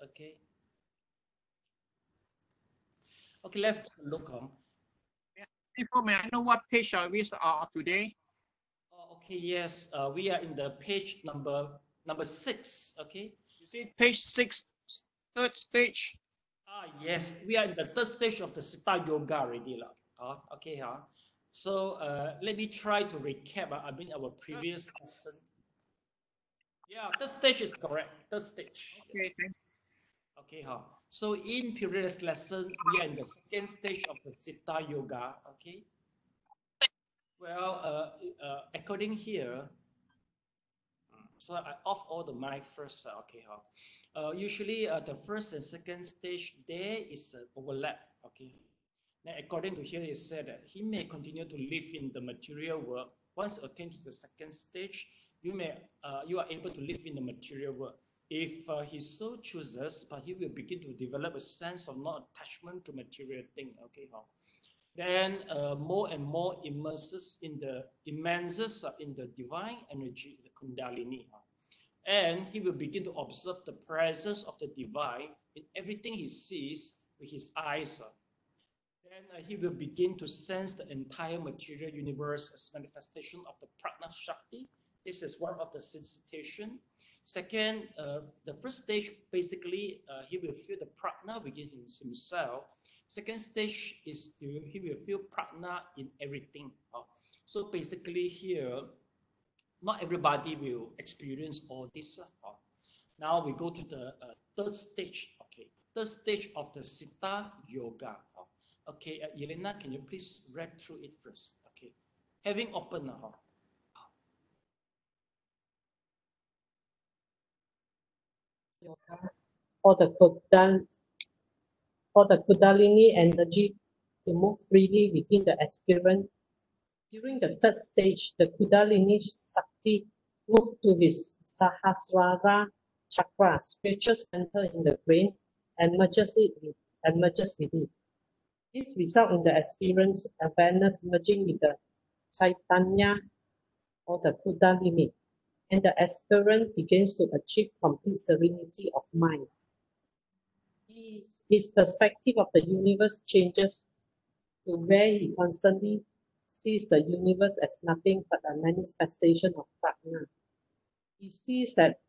Okay. Okay, let's take a look. Before, may I know what page we are today? Oh, okay, yes, we are in the page number 6. Okay. You see page 6, third stage. Yes, we are in the third stage of the Siddha Yoga already. Okay. So let me try to recap. I mean, our previous lesson. Yeah, third stage is correct. Third stage. Okay, Yes. Okay. So in previous lesson, we are in the second stage of the Siddha Yoga. Okay. Well, according here, so I off all the mic first. Okay. Usually, the first and second stage there is an overlap. Okay. Now, according to here, it said that he may continue to live in the material world. Once attained to the second stage, you are able to live in the material world. If he so chooses, but he will begin to develop a sense of non-attachment to material thing. Okay, then more and more immerses in the divine energy, the Kundalini, and he will begin to observe the presence of the divine in everything he sees with his eyes. Then he will begin to sense the entire material universe as manifestation of the Prajna Shakti. This is one of the sensitization. Second, the first stage, basically, he will feel the Prajna within himself. Second stage is he will feel Prajna in everything. So basically here, not everybody will experience all this. Now we go to the third stage. Okay, third stage of the Siddha Yoga. Okay, Yelena, can you please read through it first? Okay, having opened now. Yoga or the Kundalini energy to move freely within the aspirant. During the third stage, the Kundalini Shakti moves to his Sahasrara chakra, spiritual center in the brain, and merges with it. This results in the aspirant's awareness merging with the Chaitanya or the Kundalini, and the aspirant begins to achieve complete serenity of mind. His perspective of the universe changes to where he constantly sees the universe as nothing but a manifestation of Prajna. He sees that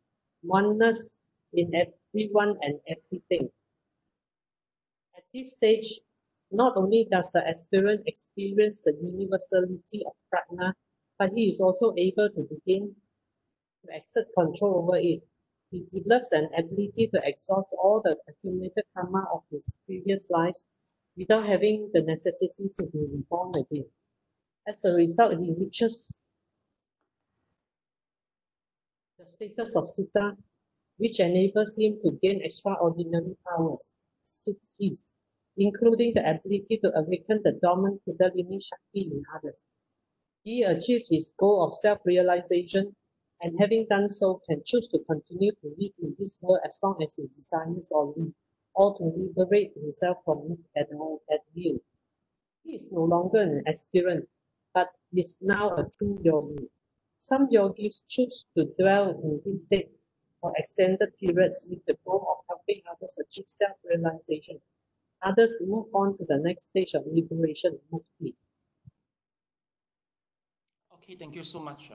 oneness in everyone and everything. At this stage, not only does the aspirant experience the universality of Prajna, but he is also able to begin to exert control over it. He develops an ability to exhaust all the accumulated karma of his previous lives without having the necessity to be reborn again. As a result, he reaches the status of siddha, which enables him to gain extraordinary powers, siddhis, including the ability to awaken the dormant Kundalini Shakti in others. He achieves his goal of self-realization, and having done so, can choose to continue to live in this world as long as he desires or to liberate himself from it at will. He is no longer an aspirant, but is now a true yogi. Some yogis choose to dwell in this state for extended periods with the goal of helping others achieve self-realization. Others move on to the next stage of liberation, mukti. Okay, thank you so much.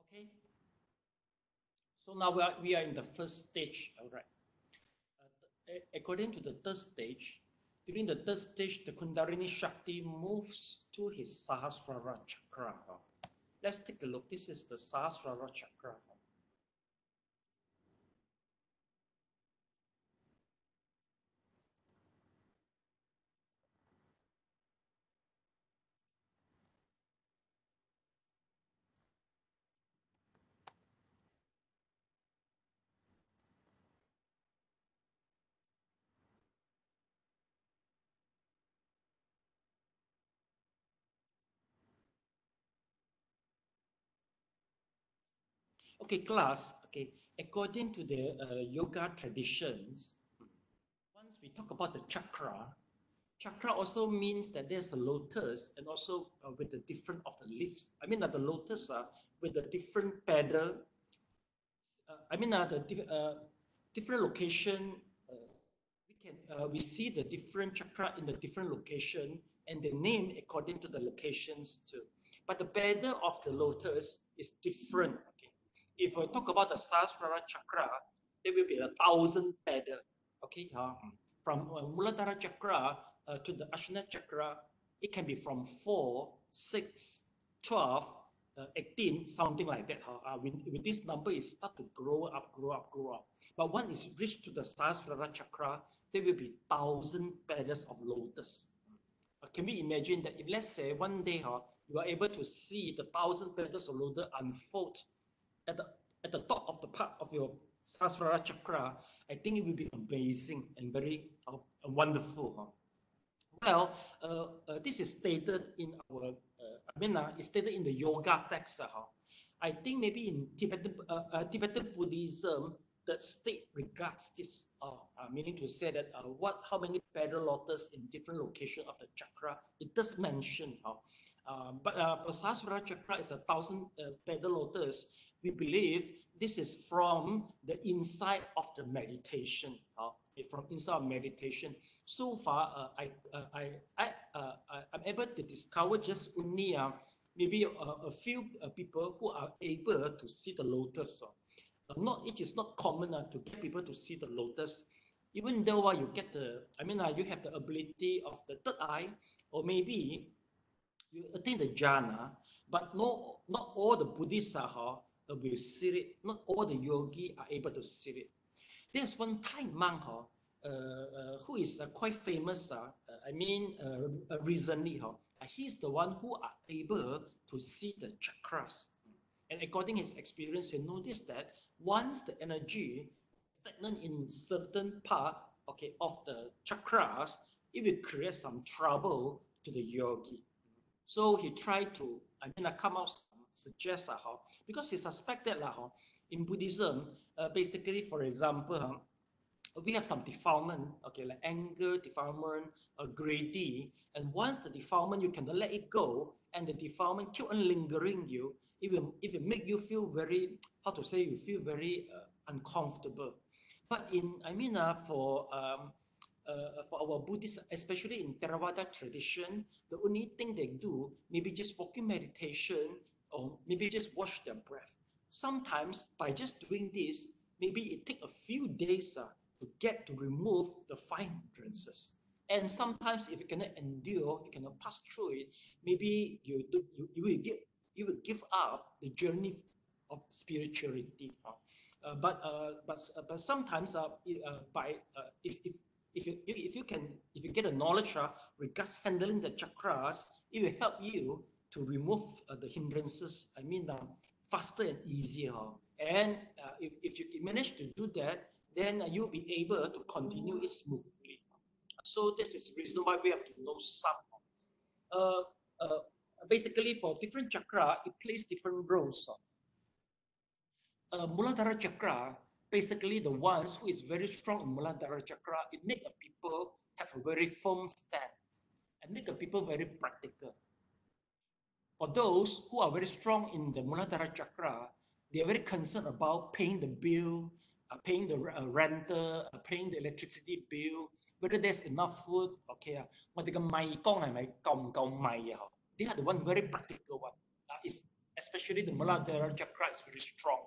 Okay. So now we are in the first stage, all right. According to the third stage, during the third stage, the Kundalini Shakti moves to his Sahasrara chakra. Let's take a look. This is the Sahasrara chakra. Okay, class, okay, according to the yoga traditions, once we talk about the chakra, chakra also means that there's a lotus and also with the different of the leaves. I mean that the lotus with the different petal. The different location. We see the different chakra in the different location and the name according to the locations too. But the petal of the lotus is different. Okay, if we talk about the Sahasrara chakra, there will be 1,000 petals. Okay, from Muladhara chakra to the Ajna chakra, it can be from 4, 6, 12, 18, something like that. With this number, it start to grow up. But when it's reached to the Sahasrara chakra, there will be 1,000 petals of lotus. Can we imagine that if, let's say, one day you are able to see the 1,000 petals of lotus unfold at the top of the part of your Sahasrara chakra, I think it will be amazing and very wonderful. Well, this is stated in our, it's stated in the yoga text. I think maybe in Tibetan Buddhism, the state regards this, meaning to say that how many petal lotus in different location of the chakra, it does mention. But for Sahasrara chakra, it's 1,000 petal lotus. We believe this is from the inside of the meditation. From inside of meditation. So far, I'm able to discover just only maybe a few people who are able to see the lotus. It is not common to get people to see the lotus, even though you get you have the ability of the third eye, or maybe you attain the jhana, but not all the Buddhists will see it. Not all the yogi are able to see it. There's one Thai monk who is quite famous. Recently, he's the one who are able to see the chakras. And according to his experience, he noticed that once the energy stagnant in certain part, okay, of the chakras, it will create some trouble to the yogi. So he tried to, come out suggest because he suspected in Buddhism, basically, for example, we have some defilement, okay, like anger, defilement, greedy, and once the defilement, you cannot let it go, and the defilement keep on lingering you, it will make you feel very, you feel very uncomfortable. But for our Buddhists, especially in Theravada tradition, the only thing they do, maybe just walking meditation, or maybe just watch their breath. Sometimes by just doing this, maybe it takes a few days to remove the 5 hindrances. And sometimes if you cannot endure, you cannot pass through it, maybe you will give up the journey of spirituality. But sometimes if you get a knowledge regards handling the chakras, it will help you to remove the hindrances. Faster and easier. And if you manage to do that, then you'll be able to continue it smoothly. So this is the reason why we have to know some. Basically, for different chakra, it plays different roles. Muladhara chakra, basically the ones who is very strong in Muladhara chakra, it make a people have a very firm stand and make a people very practical. For those who are very strong in the Muladhara chakra, they are very concerned about paying the bill, paying the rental, paying the electricity bill, whether there's enough food. Okay, they are the one very practical one. Is especially the Muladhara chakra is very strong.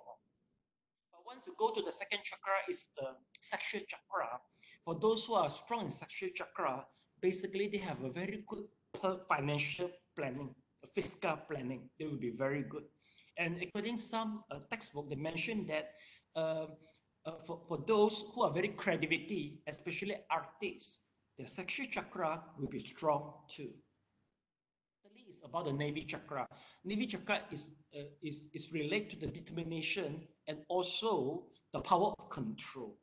But once you go to the second chakra, is the sexual chakra. For those who are strong in sexual chakra, basically they have a very good financial planning, fiscal planning. They will be very good. And according to some textbook, they mention that for those who are very credibility, especially artists, their sexual chakra will be strong too. Thirdly, is about the Navy chakra. Navy chakra is related to the determination and also the power of control.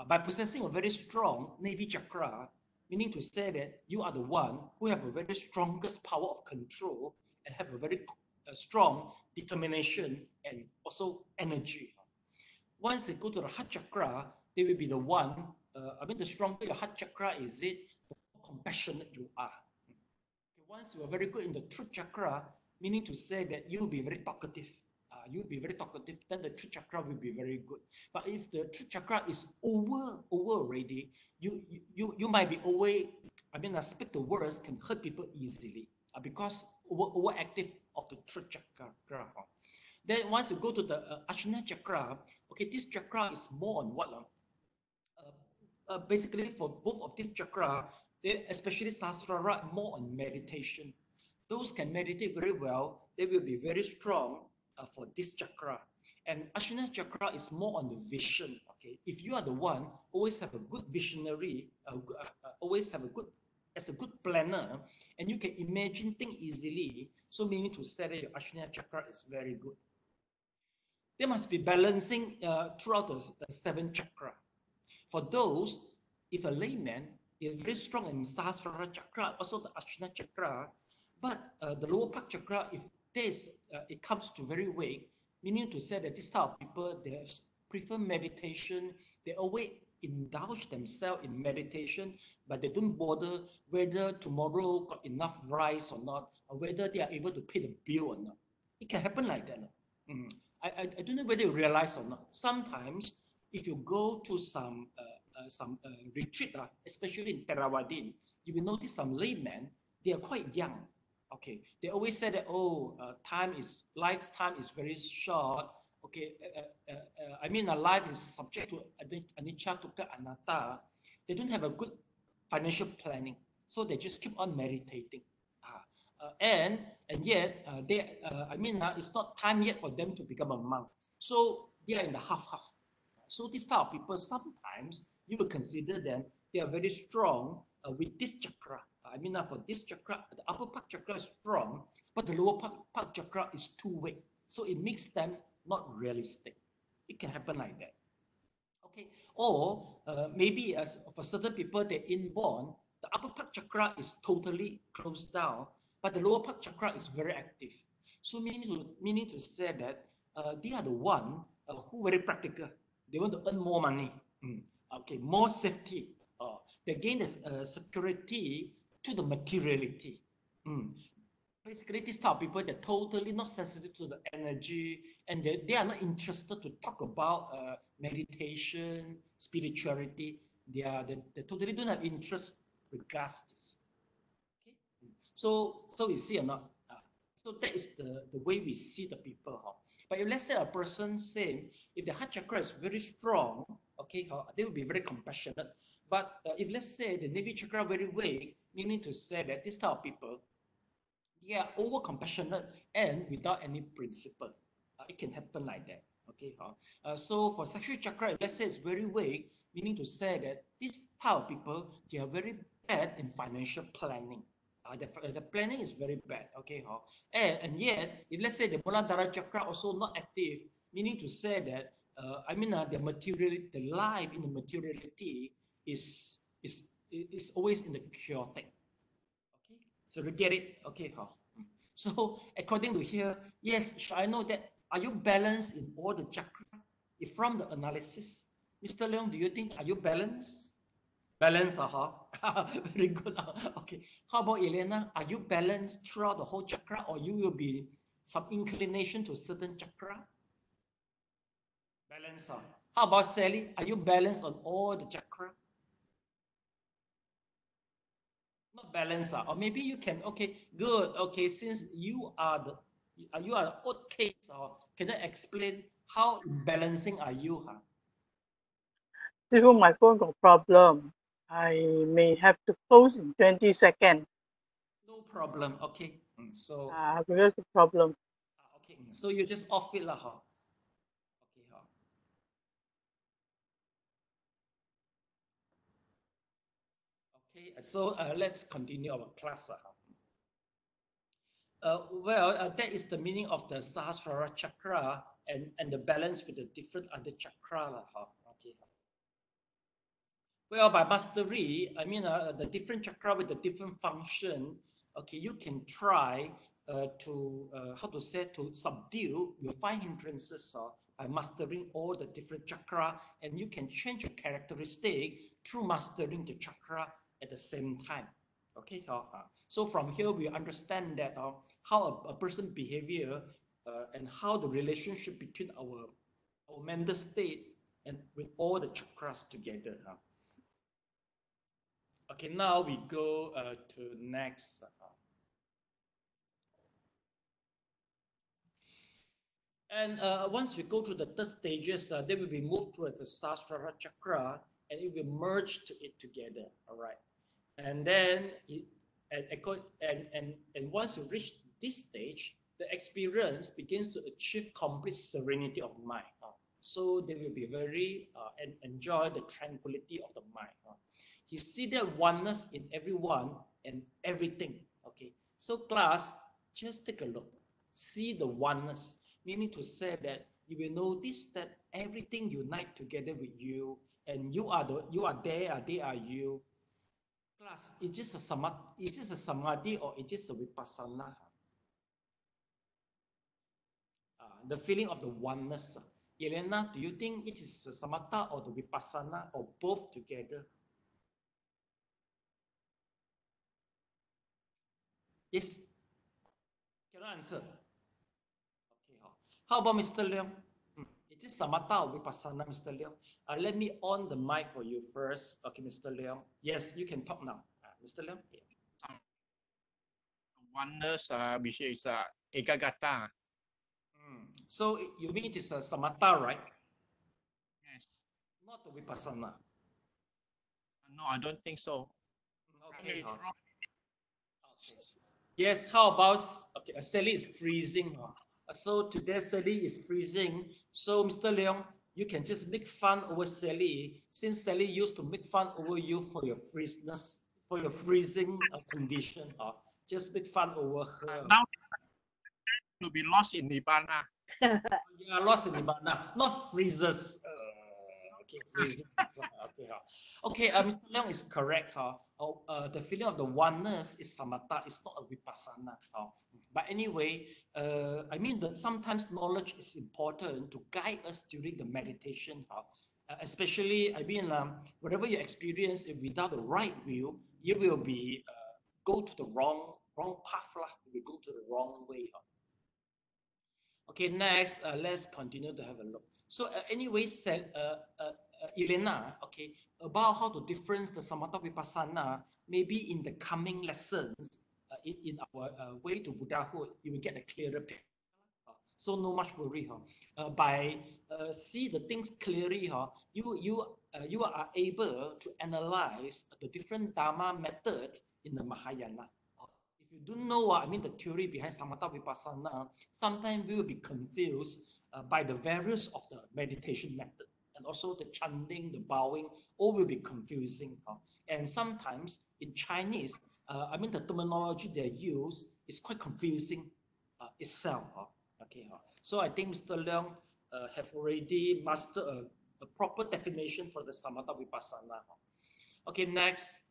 By possessing a very strong Navy chakra, meaning to say that you are the one who have a very strongest power of control and have a very strong determination and also energy. Once they go to the heart chakra, they will be the one, the stronger your heart chakra is, the more compassionate you are. Okay, once you are very good in the truth chakra, meaning to say that you will be very talkative. You'll be very talkative, then the truth chakra will be very good. But if the truth chakra is over already, you might be speak the words can hurt people easily because overactive of the truth chakra. Then once you go to the Ajna chakra, okay, this chakra is more on what? Basically, for both of these chakra, especially Sahasrara, more on meditation. Those can meditate very well, they will be very strong for this chakra. And Ajna chakra is more on the vision. Okay, if you are the one always have a good visionary, always have a good planner, and you can imagine things easily, so meaning to say that your Ajna chakra is very good. There must be balancing throughout the seven chakra. For those, if a layman is very strong in Sahasrara chakra, also the Ajna chakra, but the lower part chakra, if it comes to very weak, meaning to say that this type of people, they prefer meditation, they always indulge themselves in meditation, but they don't bother whether tomorrow got enough rice or not, or whether they are able to pay the bill or not. It can happen like that. I don't know whether you realize or not. Sometimes, if you go to some retreat, especially in Theravada, you will notice some laymen, they are quite young. Okay, they always say that, lifetime is very short. Okay, life is subject to anicca, dukkha, anatta. They don't have a good financial planning, so they just keep on meditating. And yet, it's not time yet for them to become a monk. So they are in the half-half. So this type of people, sometimes you will consider them, they are very strong with this chakra. For this chakra, the upper part chakra is strong, but the lower part chakra is too weak. So it makes them not realistic. It can happen like that. Okay, or maybe as for certain people, they're inborn, the upper part chakra is totally closed down, but the lower part chakra is very active. So meaning to say that they are the one who very practical. They want to earn more money. Okay, more safety. They gain the security to the materiality. Basically, this type of people, they're totally not sensitive to the energy, and they are not interested to talk about meditation, spirituality. They totally don't have interest regards this. Okay? So you see or not? So that is the way we see the people. But if let's say a person say, if the heart chakra is very strong, okay, they will be very compassionate. But if let's say the Navy chakra very weak, meaning to say that this type of people, they are over compassionate and without any principle. It can happen like that. Okay. So for sexual chakra, if let's say it's very weak, meaning to say that this type of people, they are very bad in financial planning. The planning is very bad. Okay. And yet, if let's say the Muladhara chakra also not active, meaning to say that the life in the materiality is always in the chaotic. Okay, so you get it. Okay, so according to here, yes, I know that. Are you balanced in all the chakra? If from the analysis, Mr. Leong, do you think are you balanced? Balanced, very good. Okay, how about Elena? Are you balanced throughout the whole chakra, or you will be some inclination to certain chakra? Balance. How about Sally? Are you balanced on all the chakra? Not balanced. Or maybe you can, okay, good. Okay, since you are You are an odd case, or can you explain how balancing are you? Huh? Still, my phone got problem. I may have to close in 20 seconds. No problem. Okay. So Because the problem. okay. So you just off it lah, huh? Okay, huh? Okay. So let's continue our class. That is the meaning of the Sahasrara chakra and the balance with the different other chakra lah, huh? Okay. Well, by mastery, I mean the different chakra with the different function. Okay, you can try to to subdue your 5 hindrances by mastering all the different chakra, and you can change your characteristic through mastering the chakra at the same time. Okay, so from here we understand that how a person behavior and how the relationship between our mental state and with all the chakras together. Okay, now we go to next. And once we go to the third stages, then we will move towards the Sahasrara chakra, and it will merge it together. All right, and then and once you reach this stage, the experience begins to achieve complete serenity of mind. So they will be very and enjoy the tranquility of the mind. You see the oneness in everyone and everything. Okay, so class, just take a look. See the oneness, meaning to say that you will notice that everything unite together with you, and you are there, they are you. Class, is this a samadhi or is this a vipassana? The feeling of the oneness. Elena, do you think it is a samatha or the vipassana or both together? Yes. Cannot answer. Okay. How about Mr. Leong? It is samatha or vipassana, Mr. Leong? Let me on the mic for you first. Okay, Mr. Leong. Yes, you can talk now. Mr. Leong? Yeah. Oneness, which is ekagata. So you mean it is a samatha, right? Yes. Not the vipassana. No, I don't think so. Okay. Okay. Yes, how about, okay, Sally is freezing. So today Sally is freezing. So Mr. Leong, you can just make fun over Sally, since Sally used to make fun over you for your freezing condition. Just make fun over her. Now to be lost in Nibbana. Yeah, lost in Nibbana, not freezes. Okay, freezing. Okay, Mr. Leong is correct. The feeling of the oneness is samatha, it's not a vipassana. But anyway, I mean that sometimes knowledge is important to guide us during the meditation. Especially, I mean, whatever you experience, if without the right view, you will be go to the wrong path. You will go to the wrong way. Okay, next, let's continue to have a look. So anyway, said Elena, okay, about how to difference the samatha vipassana, maybe in the coming lessons, in our way to Buddhahood, you will get a clearer picture. So no much worry. By see the things clearly, you are able to analyze the different dharma method in the Mahayana. If you don't know I mean the theory behind samatha vipassana, sometimes we will be confused by the various of the meditation method, and also the chanting, the bowing, all will be confusing. And sometimes in Chinese, I mean the terminology they use is quite confusing itself. Okay, so I think Mr. Leong have already mastered a proper definition for the samatha vipassana. Okay, next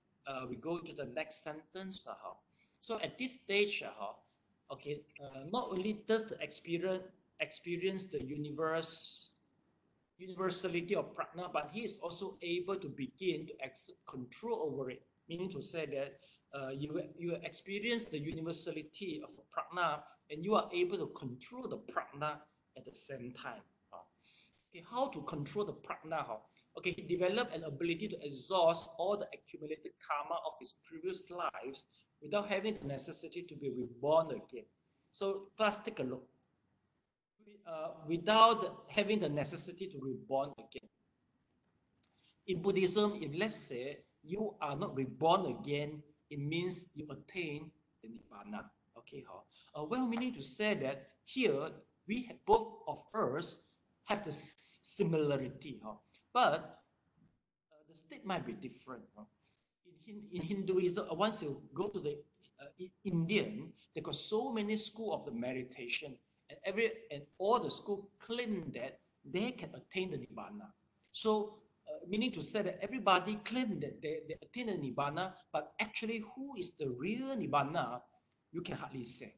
we go to the next sentence. So at this stage, okay, not only does the experience the universality of prajna, but he is also able to begin to exert control over it. Meaning to say that you experience the universality of prajna, and you are able to control the prajna at the same time. Okay, how to control the prajna? Okay, he developed an ability to exhaust all the accumulated karma of his previous lives without having the necessity to be reborn again. So class, take a look. Without having the necessity to reborn again. In Buddhism, if let's say you are not reborn again, it means you attain the Nibbana. Okay, well, meaning to say that here we have, both of us have the similarity, but the state might be different. In Hinduism, once you go to the Indian, they got so many schools of the meditation, and all the school claim that they can attain the Nibbana. So meaning to say that everybody claim that they attain the Nibbana, but actually who is the real Nibbana, you can hardly say.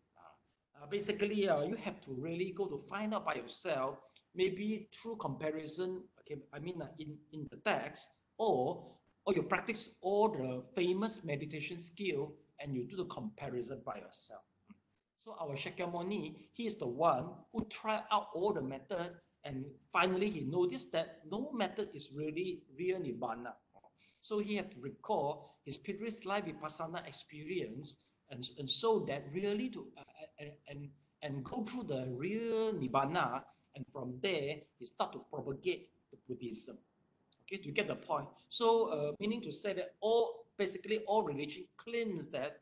Basically, you have to really go to find out by yourself, maybe through comparison, okay, I mean in the text, or you practice all the famous meditation skill and you do the comparison by yourself. So our Shakyamuni, he is the one who tried out all the method, and finally he noticed that no method is really real Nibbana. So he had to recall his previous life Vipassana experience, and so that really to and go through the real Nibbana, and from there he start to propagate the Buddhism. Okay, to get the point. So meaning to say that basically all religion claims that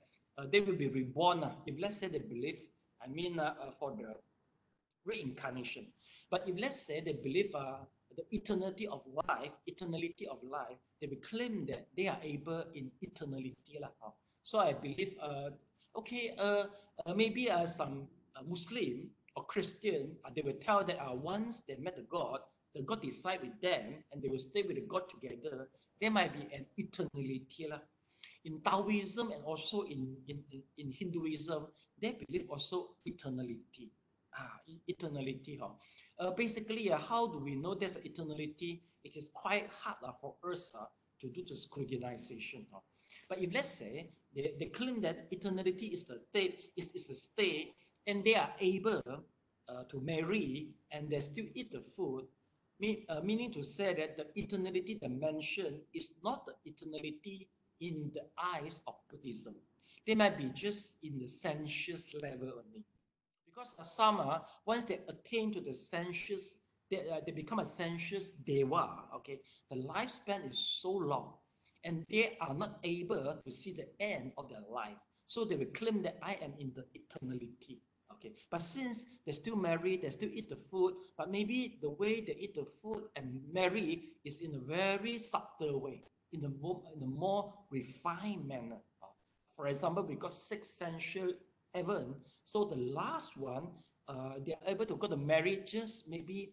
they will be reborn. If let's say they believe, I mean for the reincarnation. But if let's say they believe the eternality of life, they will claim that they are able in eternality. So I believe, okay, maybe some Muslim or Christian, they will tell that once they met the God decide with them and they will stay with the God together, there might be an eternality. In Taoism and also in Hinduism, they believe also eternality. Eternality. Basically, how do we know there's eternality? It is quite hard for us to do the scrutinization. But if let's say they claim that eternality is the state, and they are able to marry and they still eat the food, meaning to say that the eternality dimension is not the eternality in the eyes of Buddhism. They might be just in the sensuous level only. Because some, once they attain to the sensuous, they become a sensuous deva, okay? The lifespan is so long, and they are not able to see the end of their life. So they will claim that I am in the eternality. Okay, but since they still marry, they still eat the food, but maybe the way they eat the food and marry is in a very subtle way, in a more refined manner. For example, we got 6 sensual heaven, so the last one, they are able to go to marry, just maybe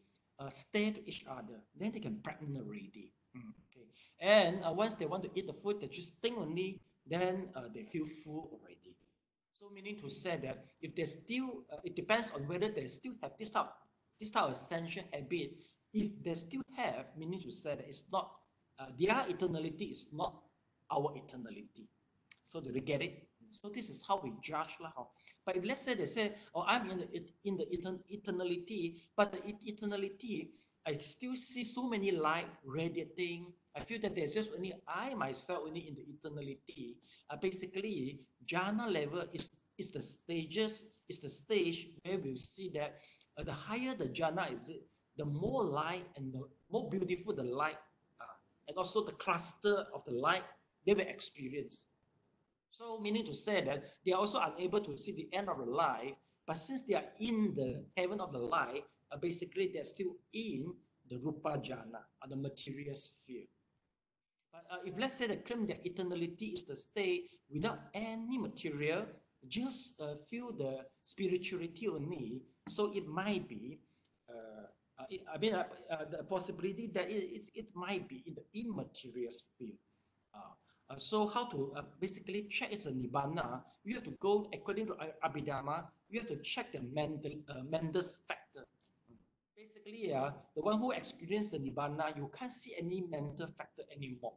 stay to each other, then they can pregnant already. Okay, and once they want to eat the food, they just think only, then they feel full already. So meaning to say that if they still, it depends on whether they still have this type of sensual habit. If they still have, meaning to say that it's not, their eternality is not our eternality. So do they get it? So this is how we judge. But if let's say they say, oh, I'm in the eternality, but the eternality, I still see so many light radiating. I feel that there's just only I myself only in the eternality. Basically, jhana level is the stage where we see that the higher the jhana is, the more light and the more beautiful the light, and also the cluster of the light they will experience. So meaning to say that they are also unable to see the end of the life, but since they are in the heaven of the light, basically they're still in the rupa jhana, or the material sphere. But if let's say the claim that eternality is the state without any material, just feel the spirituality only, so it might be, the possibility that it might be in the immaterial sphere. So how to basically check it's a nibbana? You have to go according to Abhidhamma. You have to check the Mendel's factor. Basically, the one who experienced the nibbana, you can't see any mental factor anymore.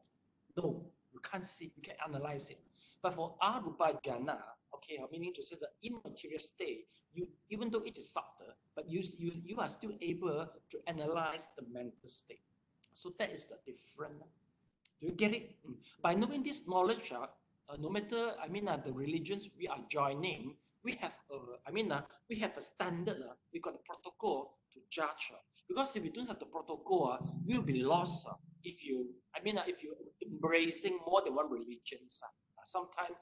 No, you can't see. You can analyze it. But for arupa jhana, okay, meaning to say the immaterial state, even though it is subtle, but you are still able to analyze the mental state. So that is the difference. Do you get it? By knowing this knowledge, no matter, the religions we are joining, we have we have a standard, we got a protocol to judge. Because if we don't have the protocol, we'll be lost. If you embracing more than one religion, sometimes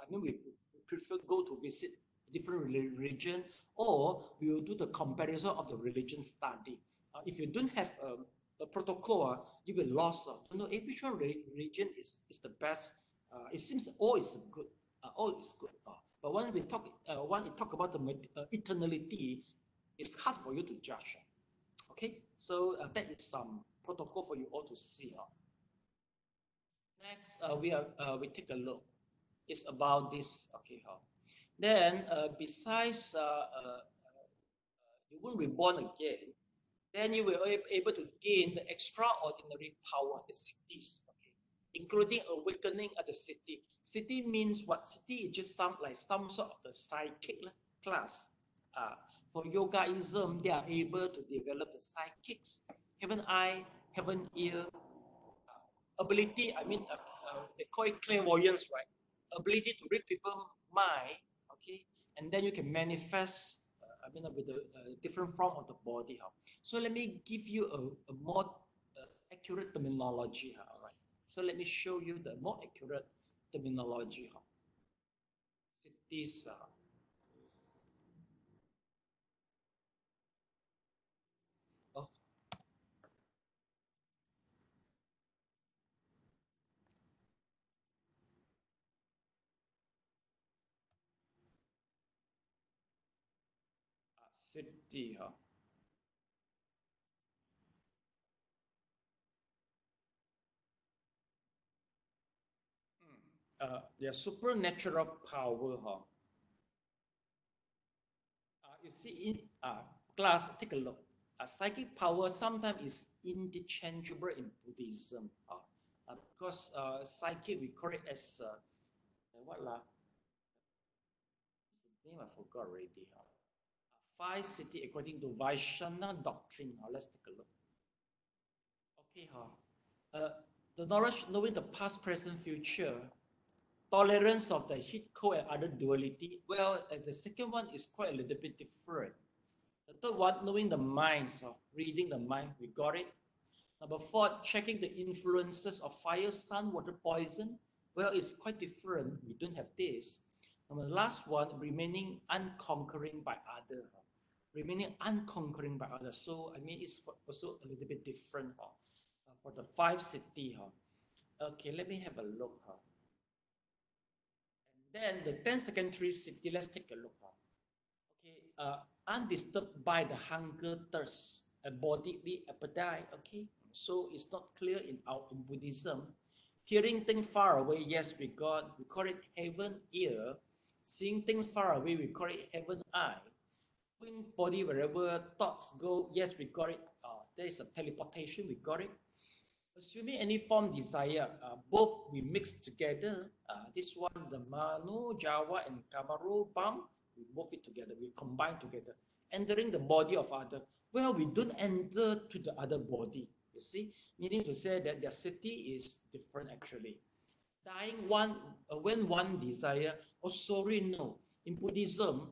we prefer go to visit different religion, or we will do the comparison of the religion study. If you don't have a protocol, you will lost. Don't know which one religion is the best. It seems all is good. All is good. But when we talk about the eternality, it's hard for you to judge. Okay, so that is some protocol for you all to see. Next, we take a look. It's about this. Okay, then besides you won't reborn again, then you will be able to gain the extraordinary power, the siddhis, okay, including awakening at the siddhi. Siddhi means what? Siddhi is just some sort of the psychic class. For yogaism, they are able to develop the psychics, heaven eye, heaven ear, ability. They call it clairvoyance, right? Ability to read people's mind, okay, and then you can manifest. With a different form of the body. So let me give you a more accurate terminology. All right. So let me show you the more accurate terminology. Siddhis. Siddhi. Their supernatural power. You see in class, take a look. Psychic power sometimes is interchangeable in Buddhism. Because psychic, we call it as what la? What's the name? I forgot already. Five siddhi according to Vaishnava doctrine. Let's take a look. Okay, the knowledge knowing the past, present, future, tolerance of the heat, cold, and other duality. Well, the second one is quite a little bit different. The third one, knowing the mind, reading the mind, we got it. Number four, checking the influences of fire, sun, water, poison. Well, it's quite different. We don't have this. And the last one, remaining unconquering by other. Remaining unconquering by others. So, it's also a little bit different for the five siddhi. Okay, let me have a look. And then the 10 secondary siddhi, let's take a look. Okay, undisturbed by the hunger, thirst, and bodily appetite. Okay, so it's not clear in Buddhism. Hearing things far away, yes, we call it heaven ear. Seeing things far away, we call it heaven eye. Moving body wherever thoughts go, yes, we got it. There is a teleportation, we got it. Assuming any form desire, both we mix together. This one, the Mano, Jawa, and Kamaru, Bam, we move it together, we combine together. Entering the body of other. Well, we don't enter to the other body, you see, meaning to say that their siddhi is different actually. Dying when one desire, oh sorry, no. In Buddhism,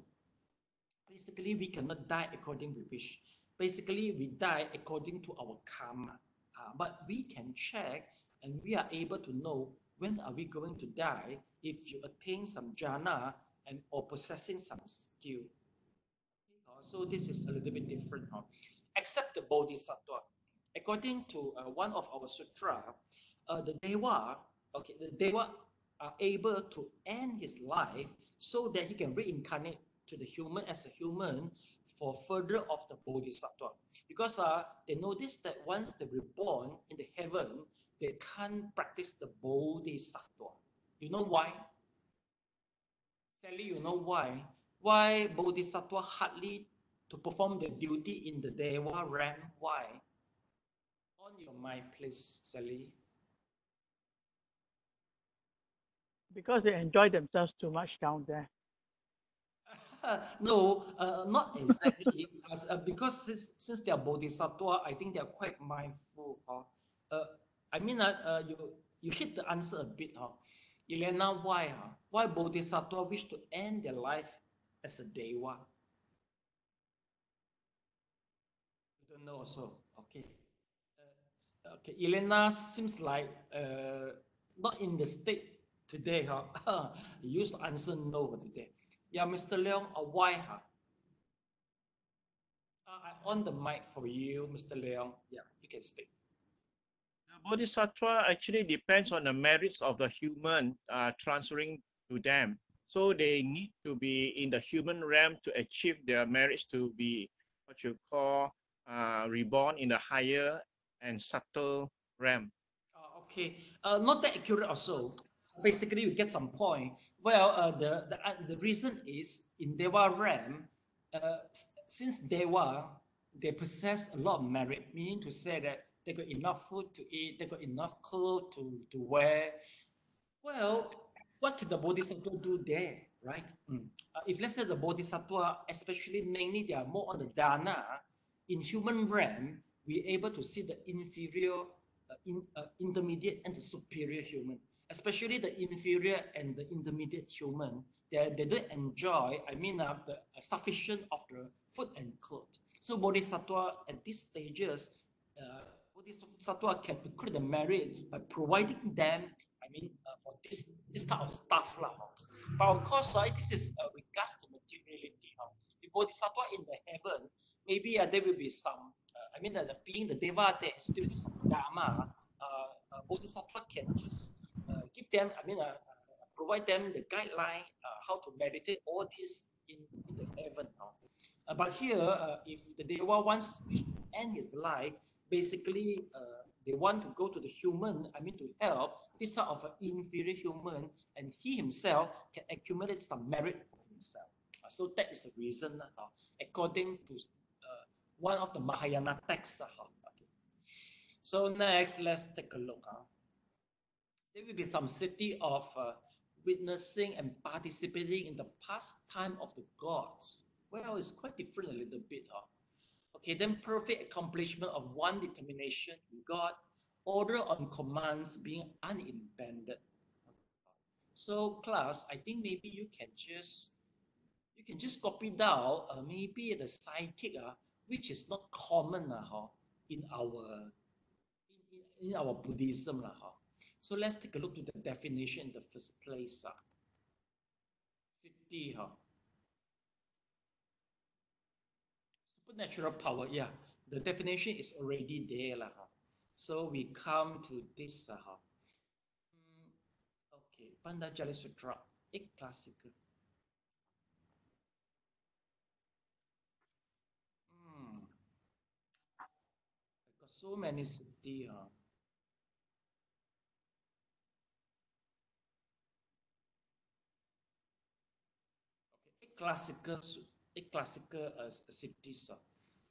basically we cannot die according to wish. Basically, we die according to our karma. But we can check and we are able to know when are we going to die if you attain some jhana and or possessing some skill. So this is a little bit different. Except the bodhisattva. According to one of our sutra, the deva are able to end his life so that he can reincarnate to the human as a human for further of the bodhisattva. Because they notice that once they're reborn in the heaven, they can't practice the bodhisattva. You know why? Sally, you know why? Why bodhisattva hardly to perform the duty in the deva realm? Why? On your mind, please, Sally. Because they enjoy themselves too much down there. No, not exactly. Because since they are bodhisattva, I think they are quite mindful. You hit the answer a bit. Elena, why? Why bodhisattva wish to end their life as a Dewa? You don't know also. Okay. Okay, Elena seems like not in the state today, huh? You used to answer no today. Yeah, Mr. Leong, why, huh? I on the mic for you, Mr. Leong. Yeah, you can speak. The Bodhisattva actually depends on the merits of the human transferring to them. So they need to be in the human realm to achieve their merits to be what you call reborn in the higher and subtle realm. Okay, not that accurate also. Basically, we get some point. Well, the reason is in Dewa realm, since Dewa, they possess a lot of merit, meaning to say that they got enough food to eat, they got enough clothes to wear. Well, what could the Bodhisattva do there, right? If let's say the Bodhisattva, especially mainly they are more on the dana, in human realm, we're able to see the inferior, intermediate, and the superior human. Especially the inferior and the intermediate human, they don't enjoy, the sufficient of the food and clothes. So Bodhisattva at these stages, Bodhisattva can accrue the merit by providing them, for this type of stuff. But of course, this is regards to materiality. The Bodhisattva in the heaven, maybe there will be some, being the Deva, there still is some dharma. Bodhisattva can just give them, provide them the guideline how to meditate all this in the heaven. But here, if the Deva wants to end his life, basically they want to go to the human, to help this type of inferior human, and he himself can accumulate some merit for himself. So that is the reason, according to one of the Mahayana texts. Okay. So next, let's take a look. There will be some siddhi of witnessing and participating in the pastime of the gods. Well, it's quite different a little bit. Okay, then perfect accomplishment of one determination in God, order on commands being unimpeded. So class, I think maybe you can just copy down maybe the sidekick, which is not common in our Buddhism. So let's take a look to the definition in the first place. Siddhi. Supernatural power, yeah. The definition is already there. So we come to this. Okay, Pandajali Sutra, एक classical. I've got so many siddhi. Okay, a classical siddhis.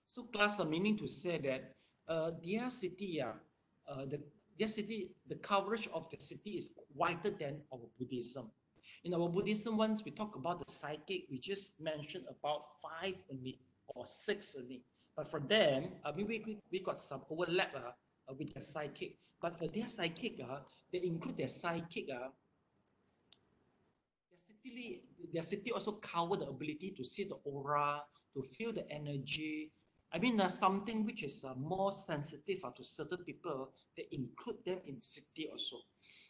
So class, meaning to say that their siddhi, the coverage of the siddhi is wider than our Buddhism. In our Buddhism, once we talk about the psychic, we just mentioned about 5 only or 6 only. But for them, we got some overlap with their psychic. But for their psychic, they include their psychic. Their siddhi also cover the ability to see the aura, to feel the energy. Something which is more sensitive to certain people, they include them in siddhi also.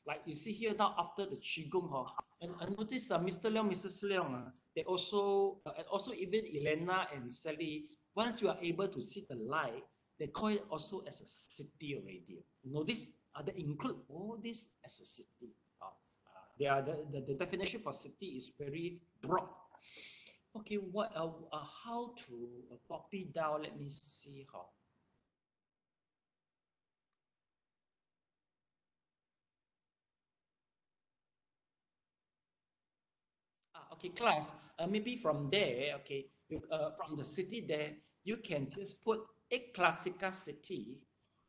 Like you see here now after the Qigong, and notice Mr. Leong, Mrs. Leong, they also, and also even Elena and Sally, once you are able to see the light, they call it also as a siddhi already. Notice they include all this as a siddhi. The definition for siddhi is very broad. Okay, how to copy down? Let me see how. Okay, class. Maybe from there, okay, from the siddhi there, you can just put 8 classical siddhi,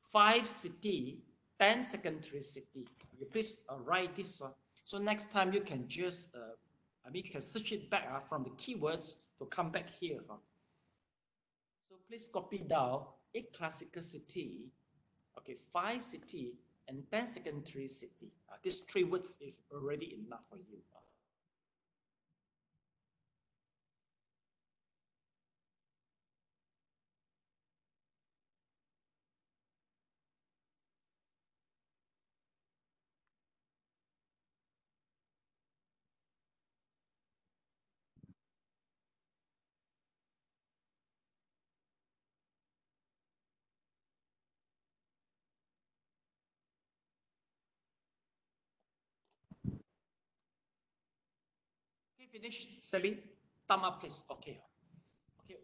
5 siddhi, 10 secondary siddhi. You please write this one. So next time you can just, you can search it back from the keywords to come back here. So please copy down 8 classical siddhi, okay, 5 siddhi, and 10 secondary siddhi. These 3 words is already enough for you. finish, Sally? Thumb up, please. Okay. Okay.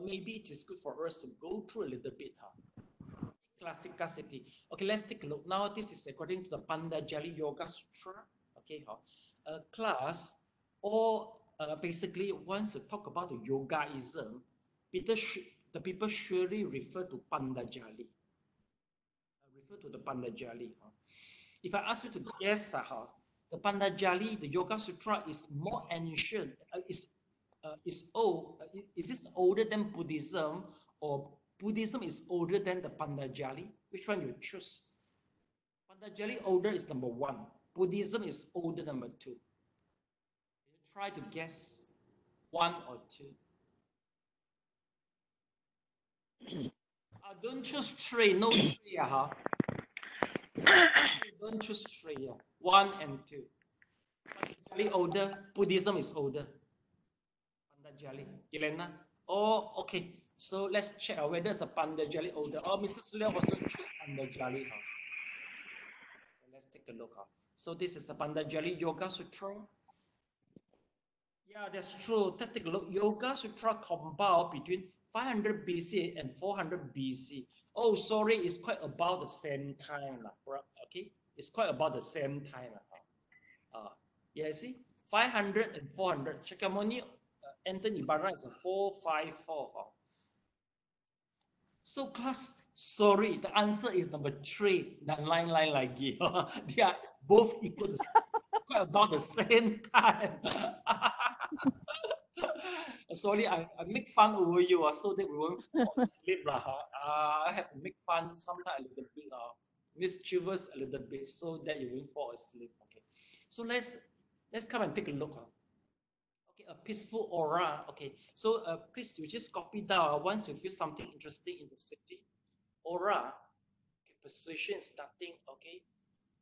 Maybe it is good for us to go through a little bit. Classicity. Okay, let's take a look. Now, this is according to the Patanjali Yoga Sutra. Okay. Class, or basically, once you talk about the yogaism, the people surely refer to Patanjali. Refer to the Patanjali. If I ask you to guess, the Patanjali, the Yoga Sutra is more ancient, is old. Is this older than Buddhism, or Buddhism is older than the Patanjali? Which one you choose? Patanjali older is number 1. Buddhism is older number 2. You try to guess 1 or 2. Don't choose 3. No 3. Don't choose 3. 1 and 2. Patanjali older. Buddhism is older. Patanjali. Elena? Oh, okay. So let's check whether it's a Patanjali older. Oh, Mrs. Liao also choose Patanjali. So let's take a look. So this is the Patanjali Yoga Sutra. Yeah, that's true. Let's take a look. Yoga Sutra compiled between 500 BC and 400 BC. Oh, sorry, it's quite about the same time. Okay, it's quite about the same time. Yeah, see, 500 and 400. Shakyamuni Anthony Barra is a 454. So class, sorry, the answer is number 3. The line lagi. They are both equal to quite about the same time. Sorry, I make fun over you so that we won't fall asleep. I have to make fun sometimes a little bit, mischievous a little bit, so that you won't fall asleep. Okay, so let's come and take a look. Okay, a peaceful aura. Okay, so please you just copy down once you feel something interesting in the city. Aura, okay, position starting. Okay,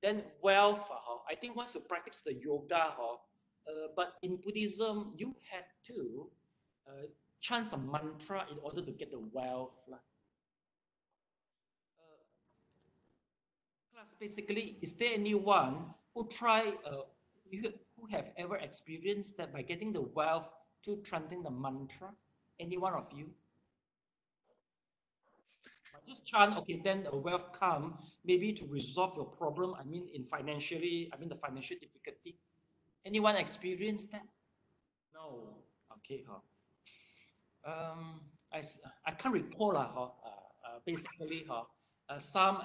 then wealth. I think once you practice the yoga, but in Buddhism you have to chant a mantra in order to get the wealth. Class, basically, is there anyone who who have ever experienced that by getting the wealth to chanting the mantra? Any one of you? Just chant, okay, then the wealth come, maybe to resolve your problem. I mean, the financial difficulty. Anyone experienced that? No. Okay. I can't recall. Basically, some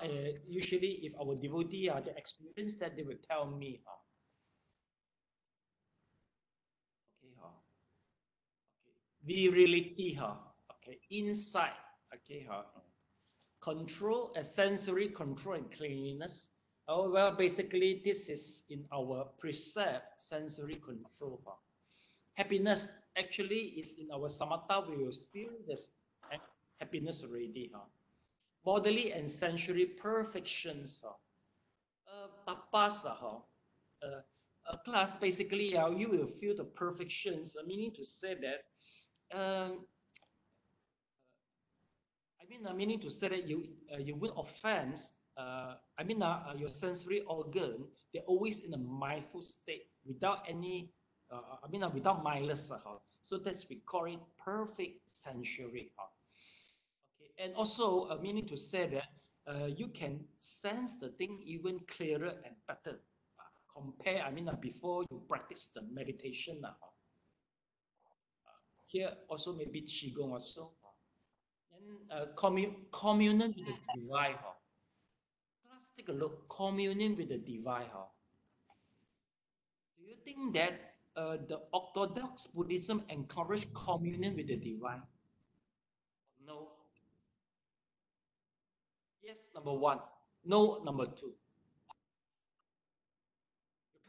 usually, if our devotee they experience that, they will tell me. Virility, okay, insight, okay, control, sensory control and cleanliness. Oh, well, basically, this is in our precept, sensory control. Happiness actually is in our samatha. We will feel this happiness already. Bodily and sensory perfections. Tapas, class, basically, you will feel the perfections, meaning to say that, meaning to say that you will offense. Your sensory organ, they're always in a mindful state without any, without mindless. So that's we call it perfect sensory. Okay, and also meaning to say that you can sense the thing even clearer and better. Compare, before you practice the meditation. Here also maybe Qigong also. Then communion with the divine. Let's take a look. Communion with the divine. Do you think that the Orthodox Buddhism encourage communion with the divine? No. Yes, number 1. No, number 2. You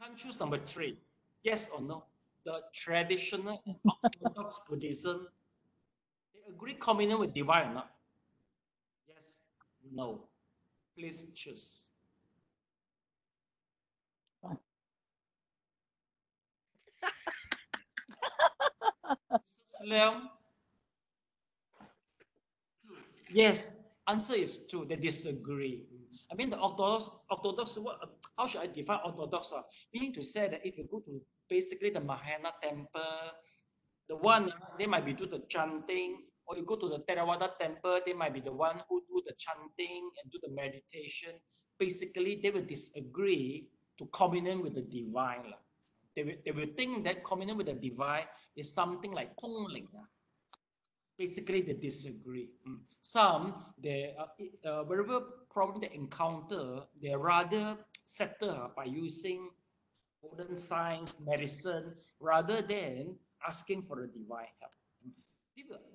can't choose number 3. Yes or no? The traditional Orthodox Buddhism, they agree communion with divine or not? Yes, no. Please choose. Slam. Yes, answer is 2. They disagree. The Orthodox, how should I define Orthodox? Meaning to say that if you go to basically the Mahayana temple. The one, they might be do the chanting, or you go to the Theravada temple, they might be the one who do the chanting and do the meditation. Basically, they will disagree to communion with the divine. They will think that communion with the divine is something like Tongling. Basically, they disagree. Some, wherever problem they encounter, they rather settle by using modern science, medicine, rather than asking for a divine help.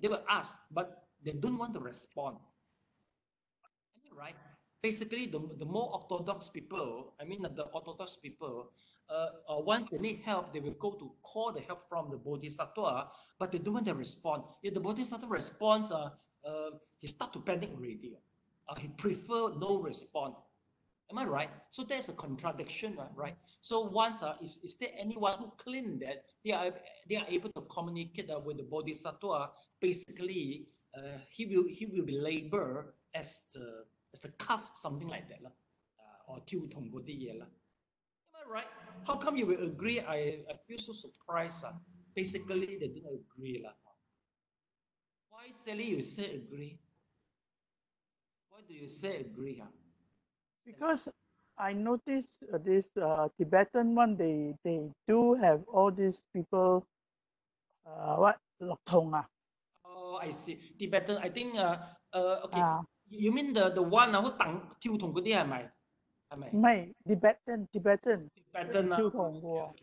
They will ask, but they don't want to respond. Right? Basically, the more orthodox people, the orthodox people, once they need help, they will go to call the help from the bodhisattva, but they don't want to respond. If the bodhisattva responds, he start to panic already. He prefer no response. Am I right? So there's a contradiction, right? So once, is there anyone who claim that they are able to communicate with the bodhisattva? Basically, he will be labeled as the cuff, something like that, or 跳同嗰啲嘢啦. Am I right? How come you will agree? I feel so surprised. Basically, they didn't agree. Why, Sally, you say agree? Why do you say agree? Because I noticed this Tibetan one, they do have all these people, what, Lok Thong ah? Oh, I see. Tibetan, I think, okay. You mean the one who 跳同嗰啲係咪？係咪？唔係 Tibetan Tibetan 跳同喎。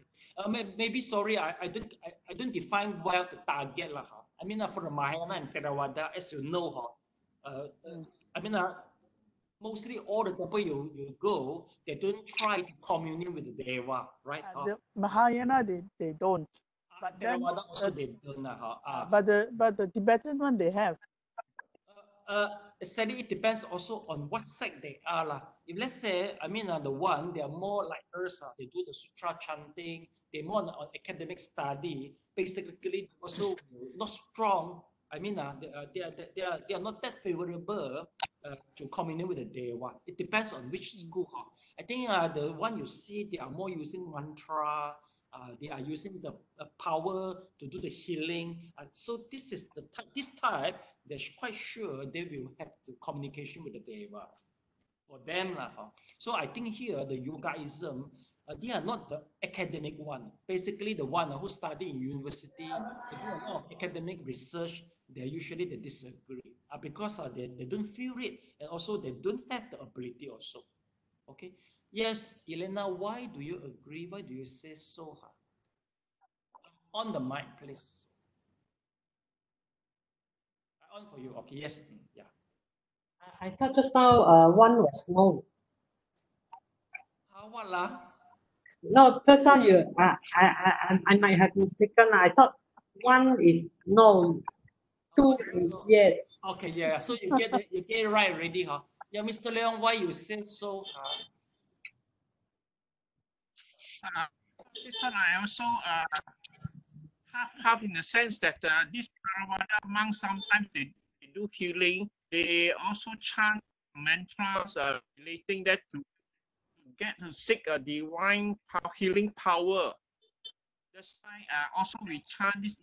Maybe sorry, I don't define well the target lah. For the Mahayana and Theravada, as you know, mostly all the temple you go, they don't try to commune with the Deva, right? The Mahayana they don't. But Theravada also they don't. But the Tibetan one they have. Sadly, it depends also on what sect they are. If let's say, the one, they are more like us, they do the sutra chanting, they're more on academic study, basically also not strong. They are not that favorable to commune with the Deva. It depends on which school. I think the one you see, they are more using mantra, they are using the power to do the healing. So this is this type, they're quite sure they will have the communication with the Deva for them. So I think here, the Yogaism, they are not the academic one. Basically, the one who study in university, they do a lot of academic research, they disagree because they don't feel it, and also they don't have the ability also. Okay. Yes, Elena, why do you agree? Why do you say so? On the mic, please. On for you. Okay, yes. Yeah. I thought just now one was no. What lah? No, first time I might have mistaken. I thought one is no, two is yes. Okay, yeah. So you get it right already, huh? Yeah, Mr. Leong, why you say so? This one I also have in the sense that these Theravada monks sometimes they do healing. They also chant mantras relating that to get to seek a divine healing power. That's why also we chant this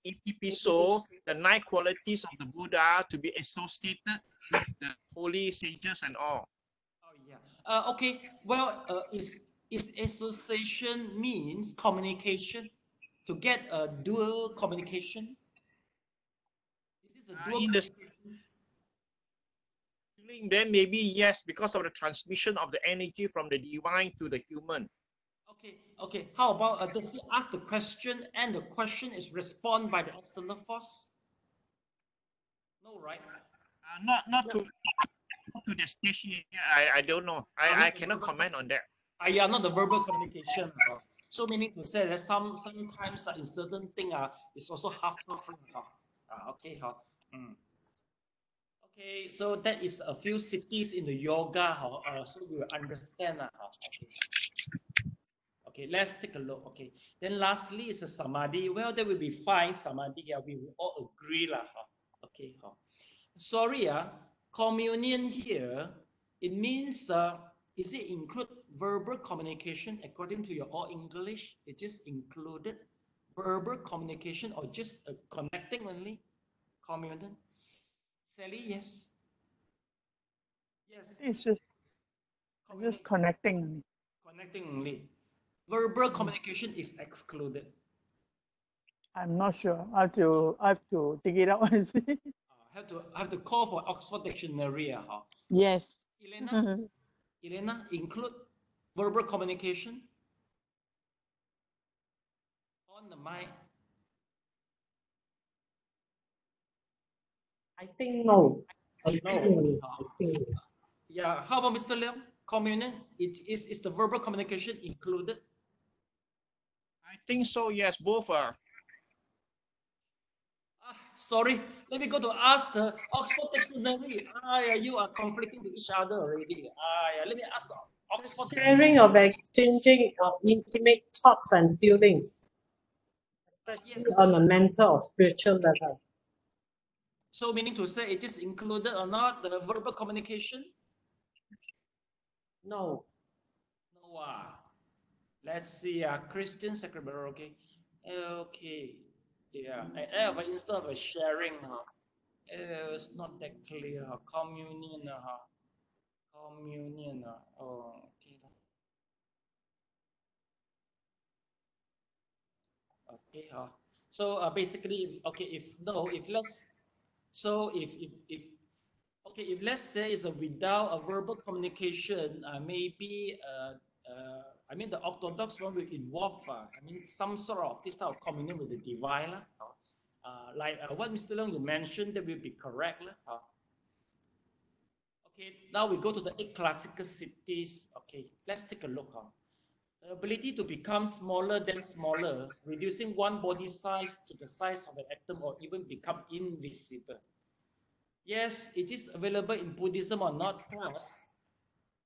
Itipiso, the 9 qualities of the Buddha to be associated with the holy sages and all. Oh yeah. Okay. Well, is association means communication to get a dual communication? Is this a dual communication? Then maybe yes, because of the transmission of the energy from the divine to the human. Okay. How about does he ask the question and the question is responded by the external force? No, right? Not to the stage. I don't know. I cannot comment on that. Yeah, not the verbal communication. So meaning to say that sometimes in certain thing it's also half. Okay. Okay, so that is a few cities in the yoga. So we will understand. Okay, let's take a look. Okay, then lastly is a samadhi. Well, that will be fine. Samadhi, we will all agree. Okay. Sorry, communion here, it means, is it include verbal communication according to your all English? It is included verbal communication or just connecting only? Communion? Sally, yes. Yes. It's just connecting. Connecting only. Verbal communication is excluded. I'm not sure. I have to dig it out and see. Have to call for Oxford Dictionary. Huh? Yes. Elena, include verbal communication on the mic. I think no. No. Yeah. How about Mr. Leong? Communion. Is the verbal communication included? I think so. Yes, both are. Sorry, let me go to ask the Oxford Dictionary. You are conflicting to each other already. Let me ask Oxford. Sharing or exchanging of intimate thoughts and feelings, especially on a mental or spiritual level. So meaning to say it is included or not, the verbal communication? No. No. Let's see. Christian Secretary. Okay. Okay. Yeah. Instead of sharing, it's not that clear. Communion. Communion. Oh, okay. Okay. So basically, okay. If let's let's say it's without a verbal communication, maybe I mean the Orthodox one will involve some sort of this type of communion with the divine. Like what Mr. Leong you mentioned, that will be correct. Okay, now we go to the 8 classical cities. Okay, let's take a look. The ability to become smaller than smaller, reducing one body size to the size of an atom or even become invisible. Yes, it is available in Buddhism or not, class?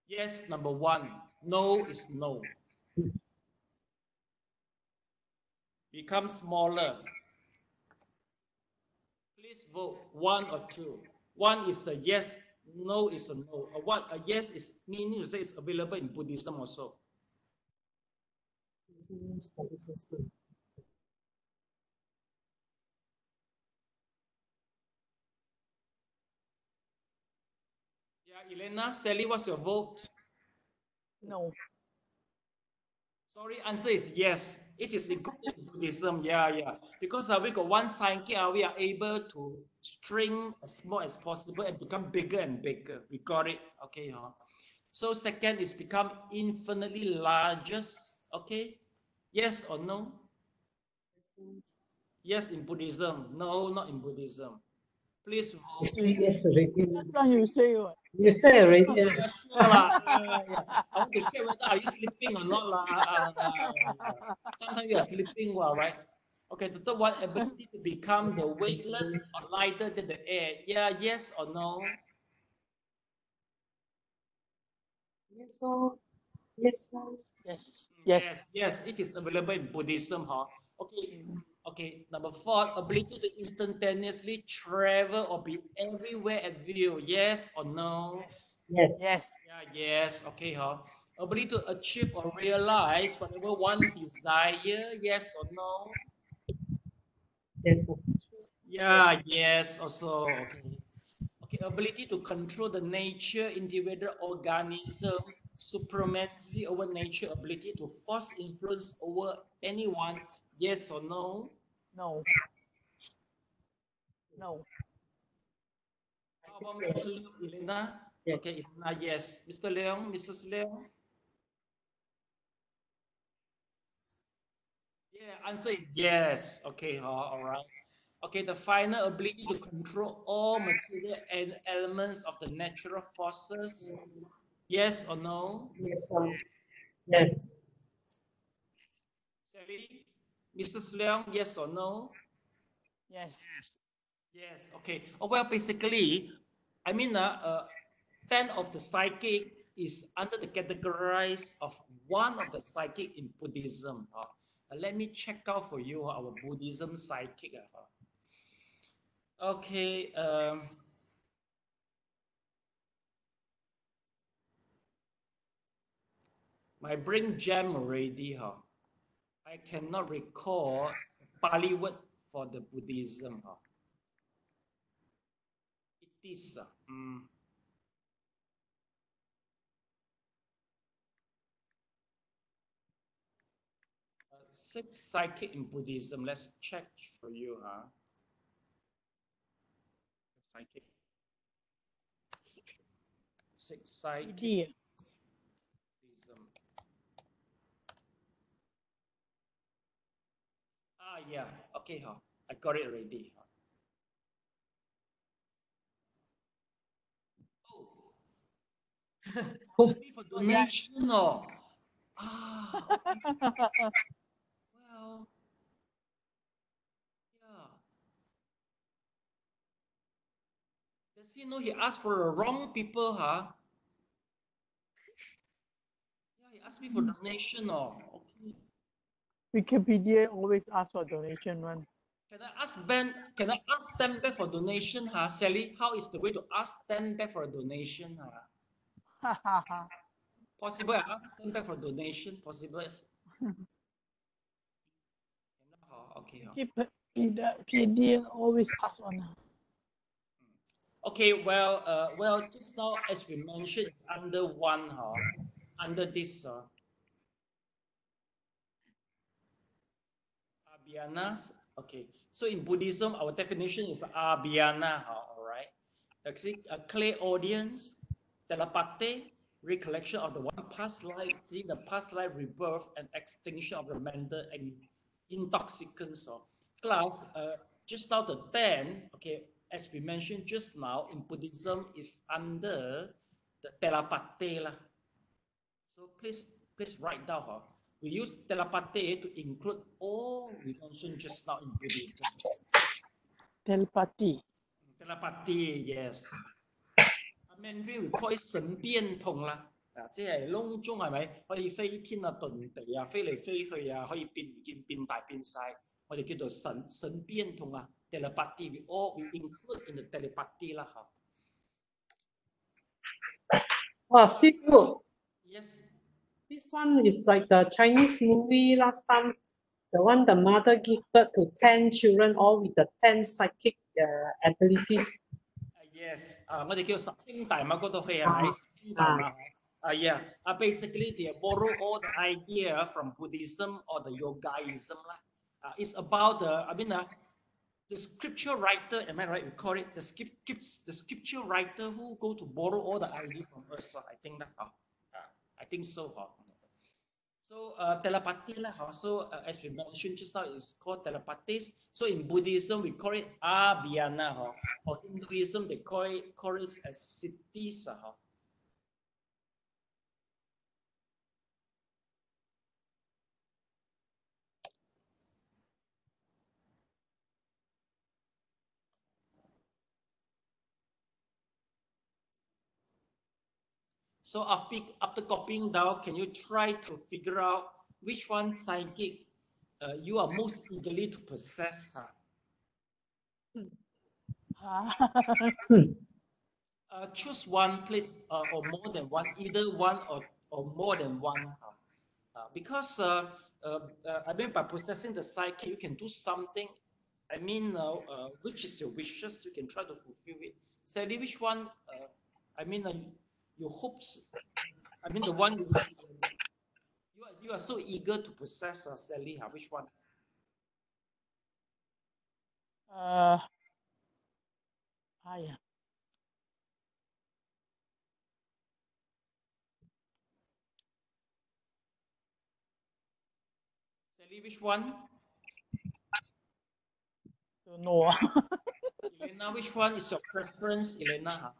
Yes, number 1. No is no. Become smaller. Please vote 1 or 2. 1 is a yes, no is a no. A yes is meaning to say it's available in Buddhism also. Yeah, Elena, Sally, what's your vote? No. Sorry, answer is yes. It is included in Buddhism. Yeah. Because we got one psyche, we are able to shrink as small as possible and become bigger and bigger. We got it. Okay. So second is become infinitely largest. Okay. Yes or no? Yes in Buddhism. No, not in Buddhism. Please vote. Yes, already. That's why you say what? You say already. Yeah, sure I want to check whether are you sleeping or not Sometimes you are sleeping right? Okay, the third one, ability to become the weightless or lighter than the air. Yeah, yes or no? Yes, sir. Yes, sir. Yes. It is available in Buddhism. Okay, number 4, ability to instantaneously travel or be everywhere at view. Yes or no? Yes. Yes. Yeah, yes. Okay, ability to achieve or realize whatever one desire. Yes or no? Yes, sir. Yeah, yes. Also, okay. Okay, ability to control the nature, individual organism, supremacy over nature, ability to force influence over anyone. Yes or no? No. No. How about Mr. Leong, Elena? Yes. Okay, Elena, yes. Mr. Leong, Mrs. Leong? Yeah, answer is yes. Okay, all right. Okay, the final ability to control all material and elements of the natural forces. Yes or no? Yes, sir. Yes. Sally? Mrs. Leong, yes or no? Yes. Yes, okay. Well, basically, I mean, 10 of the psychic is under the categories of one of the psychic in Buddhism. Let me check out for you our Buddhism psychic. Okay. My brain jam already, huh? I cannot recall Pali word for the Buddhism, huh? It is, six psychic in Buddhism. Let's check for you, huh? Psychic. Six psychic Idea. Buddhism. Ah, yeah. Okay, huh? I got it already. Huh? Oh, maybe for donation or okay. Well, yeah. Does he know he asked for the wrong people, huh? Yeah, he asked me for donation or okay. Wikipedia always ask for donation one. Can I ask Ben? Can I ask them back for donation, huh? Sally, how is the way to ask them back for a donation, huh? Possible I ask them back for donation? Possible? Okay. Wikipedia always ask one. Okay, well, just now as we mentioned, it's under one, under this abhyana. Okay, so in Buddhism, our definition is abhyana, all right? Actually, a clear audience, telepathy, recollection of the one past life, see the past life rebirth and extinction of the mental and intoxicants. Class, just now the 10, okay, as we mentioned just now, in Buddhism is under the telepathy lah. So please write down. We use telepathy to include all we mentioned just now in Buddhism. Telepathy. Telepathy, yes. Mandarin we call it 神變通啦，即係窿中係咪可以飛天啊、遁地啊、飛嚟飛去啊，可以變唔見、變大變細，我哋叫做神變通啊。Telepathy we include in the telepathy 啦嚇。Wow, Sifu. Yes. This one is like the Chinese movie last time. The one the mother gave birth to 10 children, all with the 10 psychic abilities. Yes. 我哋叫十兄弟嘛，嗰套戲係咪？十兄弟嘛。Yeah. Basically, they borrow all the idea from Buddhism or the Yogaism lah. It's about the scripture writer. Am I right? We call it the scripture writer who go to borrow all the idea from us. I think that. I think so. So telepathy lah. So as we mentioned just now, it's called telepathies. So in Buddhism we call it abhyana. For Hinduism they call it as siddhis. So after copying down, can you try to figure out which one psychic you are most eagerly to possess? Choose one, please, or more than one, either one or more than one. Because I mean, by possessing the psychic, you can do something. I mean, which is your wishes? You can try to fulfill it. Sally, which one? I mean, your hopes. I mean, the one you are so eager to possess, Sally. Which one? Yeah. Sally, which one? Don't know. Elena, which one is your preference, Elena?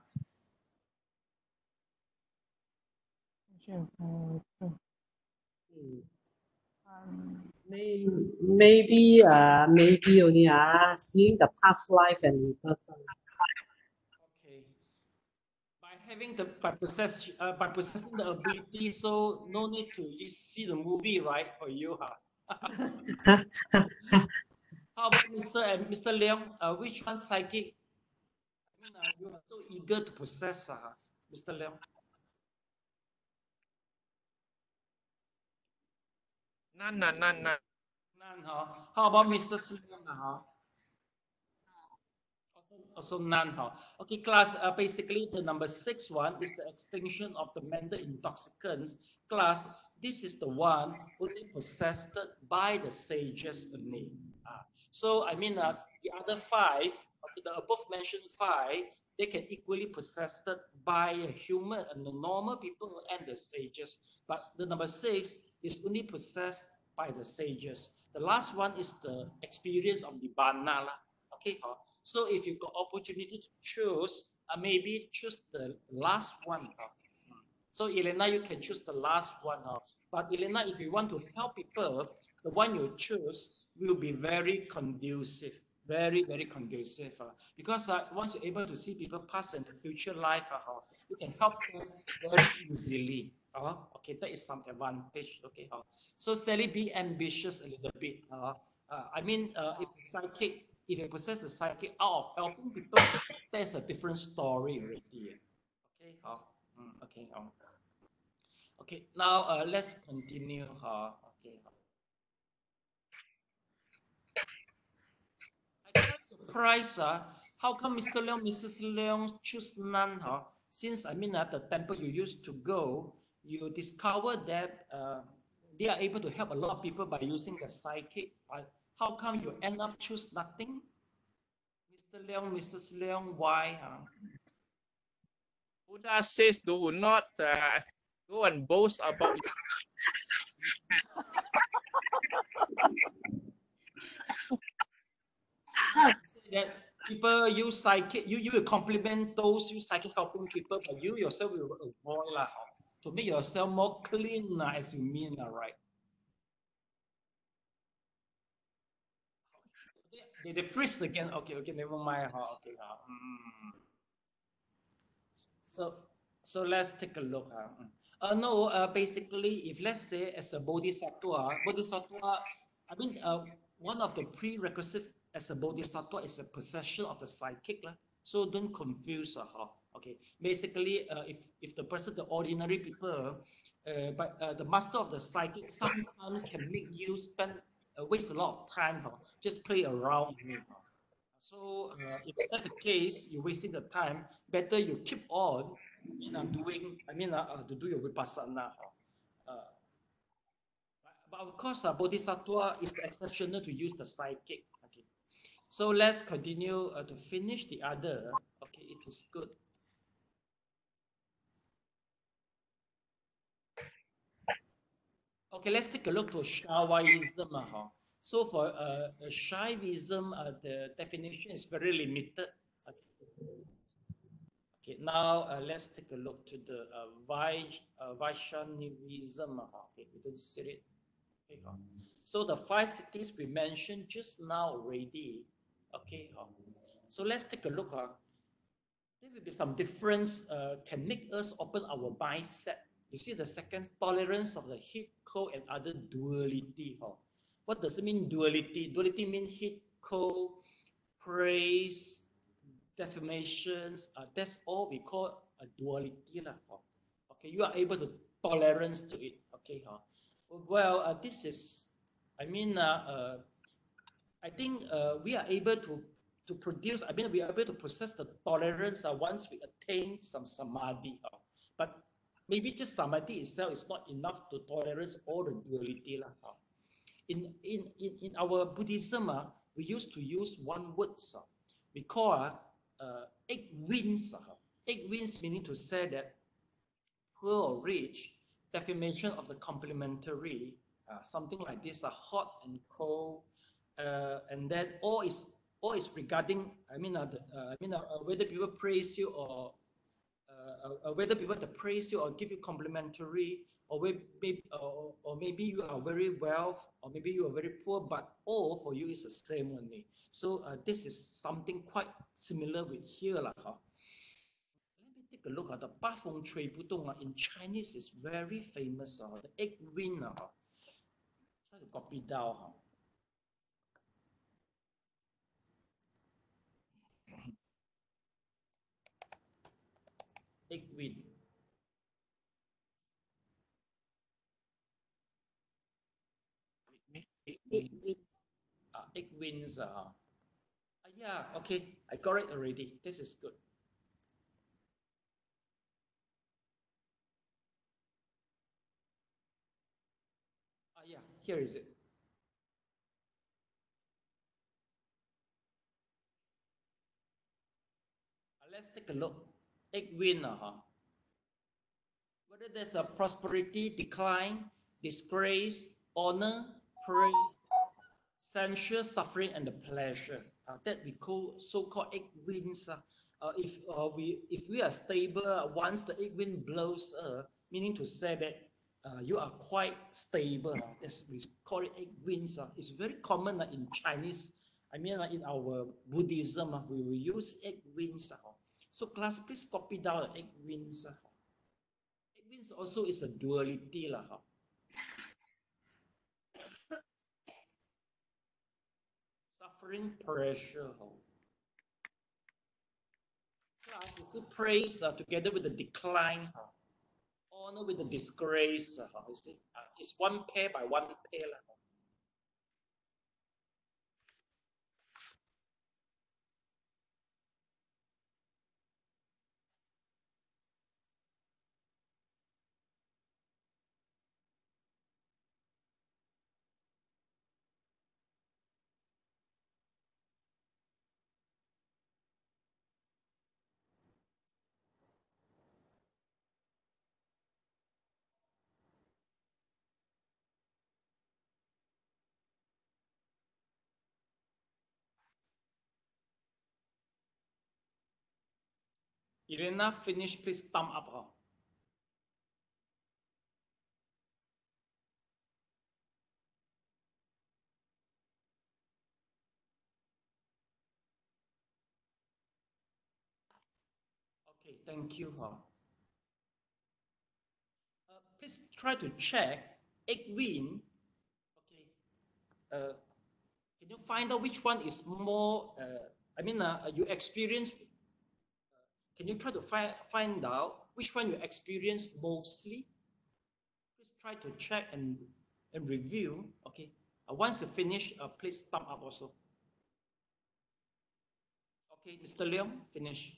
Maybe only seeing the past life and rebirth. Okay. By possessing the ability, so no need to just see the movie, right? For you, How about Mr. Leong? Which one psychic? I mean, you are so eager to possess, Mr. Leong. None. None, huh? How about Mr. Leong, huh? Also none, huh? Okay, class, basically the number 6 one is the extinction of the mental intoxicants. Class, this is the one only possessed by the sages only. So, I mean, the other 5, okay, the above mentioned 5, they can equally possessed by a human and the normal people and the sages. But the number 6 is only possessed by the sages. The last one is the experience of Nibbana. Okay, huh? So if you got opportunity to choose, maybe choose the last one. So Elena, you can choose the last one. But Elena, if you want to help people, the one you choose will be very conducive, very, very conducive. Because once you're able to see people past and future life, you can help them very easily. Okay, that is some advantage. Okay, so Sally, be ambitious a little bit. I mean, if the psychic, if you possess the psychic out of helping people, that's a different story already. Okay, okay, okay. Now let's continue. Okay. I quite surprised. How come Mr. Leong, Mrs. Leong choose none? Since I mean at the temple you used to go, you discover that they are able to help a lot of people by using the psychic. How come you end up choose nothing? Mr. Leong, Mrs. Leong, why? Buddha says do not go and boast about That people use psychic, you will compliment those use psychic helping people, but you yourself will avoid to make yourself more clean as you mean, right? They freeze again. Okay, never mind. Okay. So let's take a look. No, basically, if let's say as a bodhisattva, I mean, one of the prerequisites as a bodhisattva is a possession of the psychic. So don't confuse. Okay, basically, if the person, the ordinary people, but the master of the psychic sometimes can make you spend waste a lot of time. Just play around. So if that's the case, you're wasting the time. Better you keep on doing, to do your vipassana. But of course, bodhisattva is the exceptional to use the psychic. Okay. So let's continue to finish the other. Okay, it is good. Okay, let's take a look to Shaivism. So for Shaivism, the definition is very limited. Okay, now let's take a look to the Vaishnavism. Okay, we don't see it. Okay, so the 5 cities we mentioned just now already. Okay, so let's take a look. There will be some difference can make us open our mindset. You see the second, tolerance of the heat, cold, and other duality. What does it mean, duality? Duality means heat, cold, praise, defamations. That's all we call a duality. Okay, you are able to tolerance to it. Okay, well, this is, I think we are able to produce, we are able to process the tolerance once we attain some samadhi. But maybe just samadhi itself is not enough to tolerate all the duality. In our Buddhism, we used to use one word. We call 8 winds. 8 winds meaning to say that poor or rich, definition of the complementary, something like this, hot and cold, and then all is regarding. Whether people praise you or whether people to praise you or give you complimentary, or maybe you are very wealth, or maybe you are very poor, but all for you is the same only. So this is something quite similar with here. Let me take a look at the Ba Feng Chui Pudong in Chinese is very famous. The 8 wind. Try to copy down. 8 wind. winds. Yeah, okay, I got it already. This is good. Yeah, here is it. Let's take a look. 8 wind. Whether there's a prosperity, decline, disgrace, honor, praise, sensual suffering, and the pleasure. That we call so-called 8 winds. If we are stable, once the 8 wind blows, meaning to say that you are quite stable. That's we call it 8 winds. It's very common in Chinese. I mean, in our Buddhism, we will use 8 winds. So class, please copy down the 8 winds. 8 winds also is a duality. Suffering, pressure. Class, you see praise together with the decline. Honor with the disgrace. You see, it's one pair by one pair. Elena, finish, please thumb up. Okay, thank you. Please try to check 8 wind. Okay. Can you find out which one is more? You experience. Can you try to find out which one you experience mostly? Please try to check and review. Okay. Once you finish, please thumb up also. Okay, Mr. Leong, finish.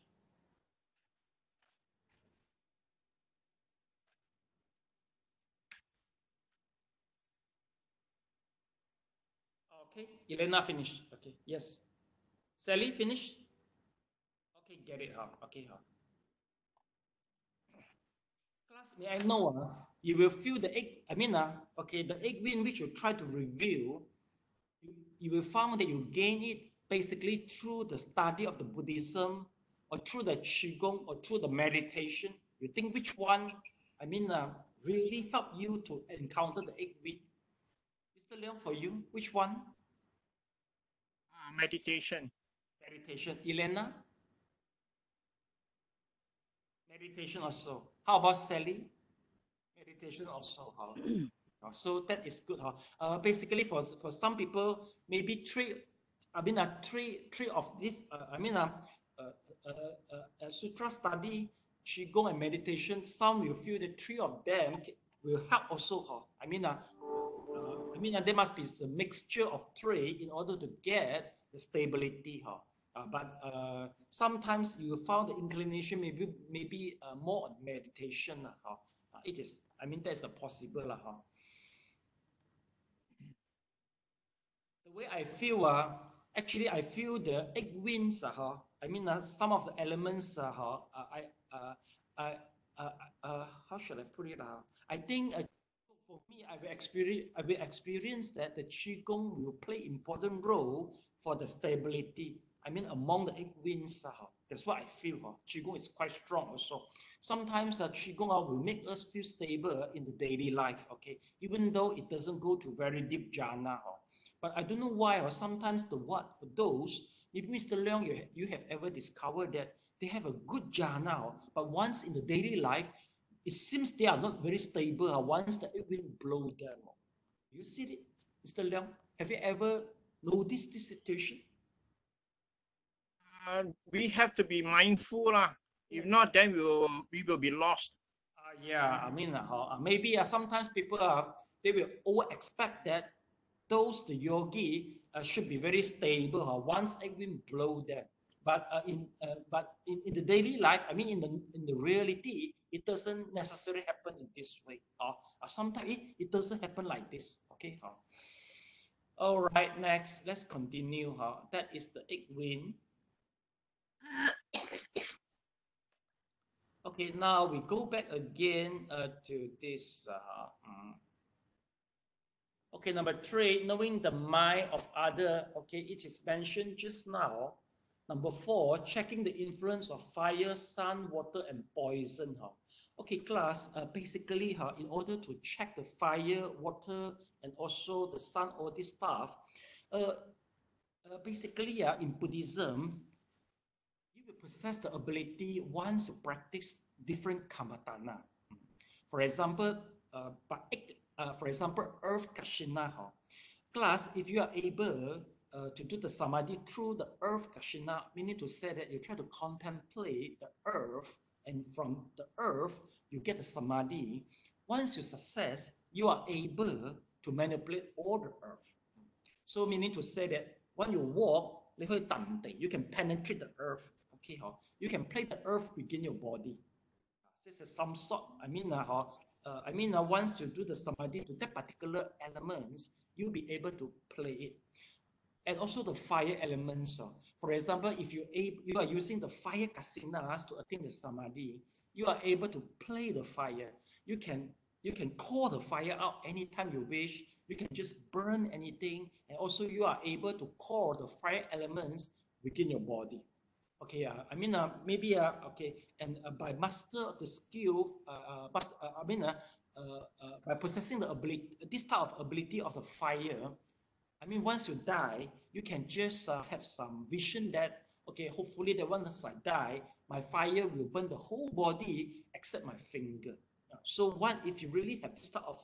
Okay, Elena, finish. Okay, yes. Sally, finish. Okay, get it. Okay. Class, may I know? You will feel the egg. The egg wind which you try to review. You will find that you gain it basically through the study of the Buddhism, or through the Qigong, or through the meditation. You think which one? Really help you to encounter the egg wind. Mr. Leong, for you, which one? Meditation. Meditation. Elena? Meditation also. How about Sally? Meditation also. So that is good. Basically, for some people, maybe three of this. Sutra study, Qigong, and meditation. Some will feel that 3 of them will help also. There must be a mixture of 3 in order to get the stability. But sometimes you found the inclination maybe more on meditation. It is. That's a possible. The way I feel, actually, I feel the 8 winds. Some of the elements. How should I put it? I think for me, I will experience that the Qigong will play important role for the stability. Among the 8 winds. That's what I feel. Qigong is quite strong also. Sometimes Qigong will make us feel stable in the daily life. Okay, even though it doesn't go to very deep jhana. But I don't know why, or sometimes for those, maybe Mr. Leong, you have ever discovered that they have a good jhana, but once in the daily life, it seems they are not very stable once the wind blows them. You see it, Mr. Leong? Have you ever noticed this situation? We have to be mindful. If not, then we will be lost. Maybe sometimes people they will over expect that the yogi should be very stable. Once egg wind blow them. But in the daily life, I mean in the reality, it doesn't necessarily happen in this way. Sometimes it doesn't happen like this. Okay. All right, next, let's continue. That is the egg wind. Okay, now we go back again to this. Okay, number 3, knowing the mind of other. Okay, it is mentioned just now. Number 4, checking the influence of fire, sun, water, and poison. Okay, class, basically, in order to check the fire, water, and also the sun, all this stuff, basically, in Buddhism, you will possess the ability once you practice different kamatana. For example, Earth Kashina. Class, if you are able to do the samadhi through the Earth Kashina, meaning to say that you try to contemplate the earth, and from the earth, you get the samadhi. Once you success, you are able to manipulate all the earth. So meaning to say that when you walk, you can penetrate the earth. Okay, you can play the earth within your body. This is some sort. Once you do the samadhi to that particular elements, you'll be able to play it. And also the fire elements. For example, if you are using the fire kasinas to attain the samadhi, you are able to play the fire. You can call the fire out anytime you wish. You can just burn anything, and also you are able to call the fire elements within your body. Okay, and by master of the skill, by possessing the ability, this type of ability of the fire, once you die, you can just have some vision that, okay, hopefully that once I die, my fire will burn the whole body except my finger. So what if you really have this type of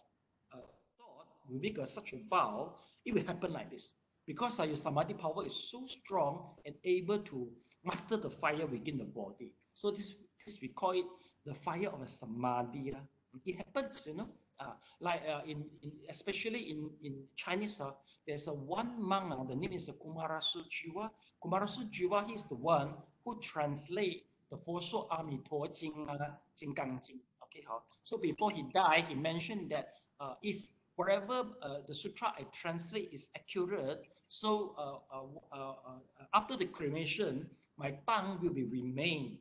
thought, you make such a vow, it will happen like this. Because your samadhi power is so strong and able to master the fire within the body. So this we call it the fire of a samadhi. It happens, especially in Chinese, there's one monk, the name is Kumarasu Jiwa. Kumarasu Jiwa, he's the one who translate the 佛说阿弥陀经, Jingang Jing. Okay, so before he died, he mentioned that if whatever the sutra I translate is accurate, so after the cremation, my tongue will remain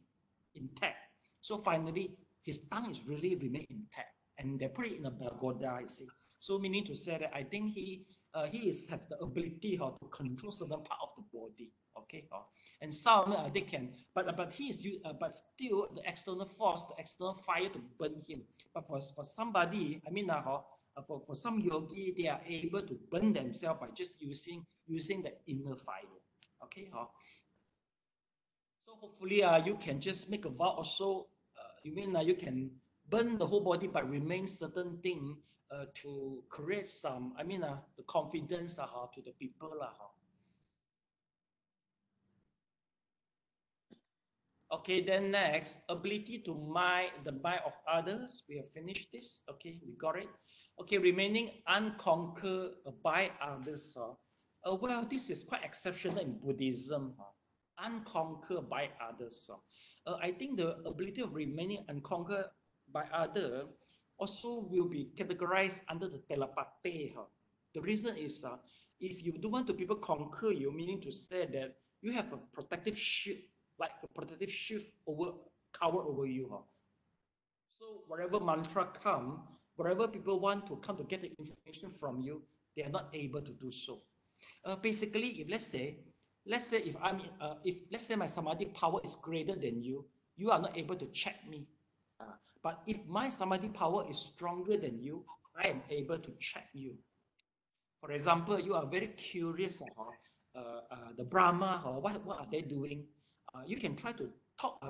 intact. So finally, his tongue is really remain intact, and they put it in a pagoda, you see. So meaning to say that I think he have the ability to control certain part of the body. Okay, and some they can, but he is but still the external force, the external fire to burn him. But for somebody, for some yogi, they are able to burn themselves by just using the inner fire. Okay, so hopefully you can just make a vow also. You can burn the whole body but remain certain thing to create some, the confidence to the people. Okay, then next, ability to mind the mind of others. We have finished this. Okay, we got it. Okay, remaining unconquered by others. Well, this is quite exceptional in Buddhism. Unconquered by others. I think the ability of remaining unconquered by others also will be categorized under the telepathy. The reason is if you don't want to people conquer you, meaning to say that you have a protective shield, like a protective shield cover over you. So whatever mantra come, whatever people want to come to get the information from you, they are not able to do so. Basically, if let's say if let's say my samadhi power is greater than you, you are not able to check me. But if my samadhi power is stronger than you, I am able to check you. For example, you are very curious the Brahma, what are they doing? You can try to talk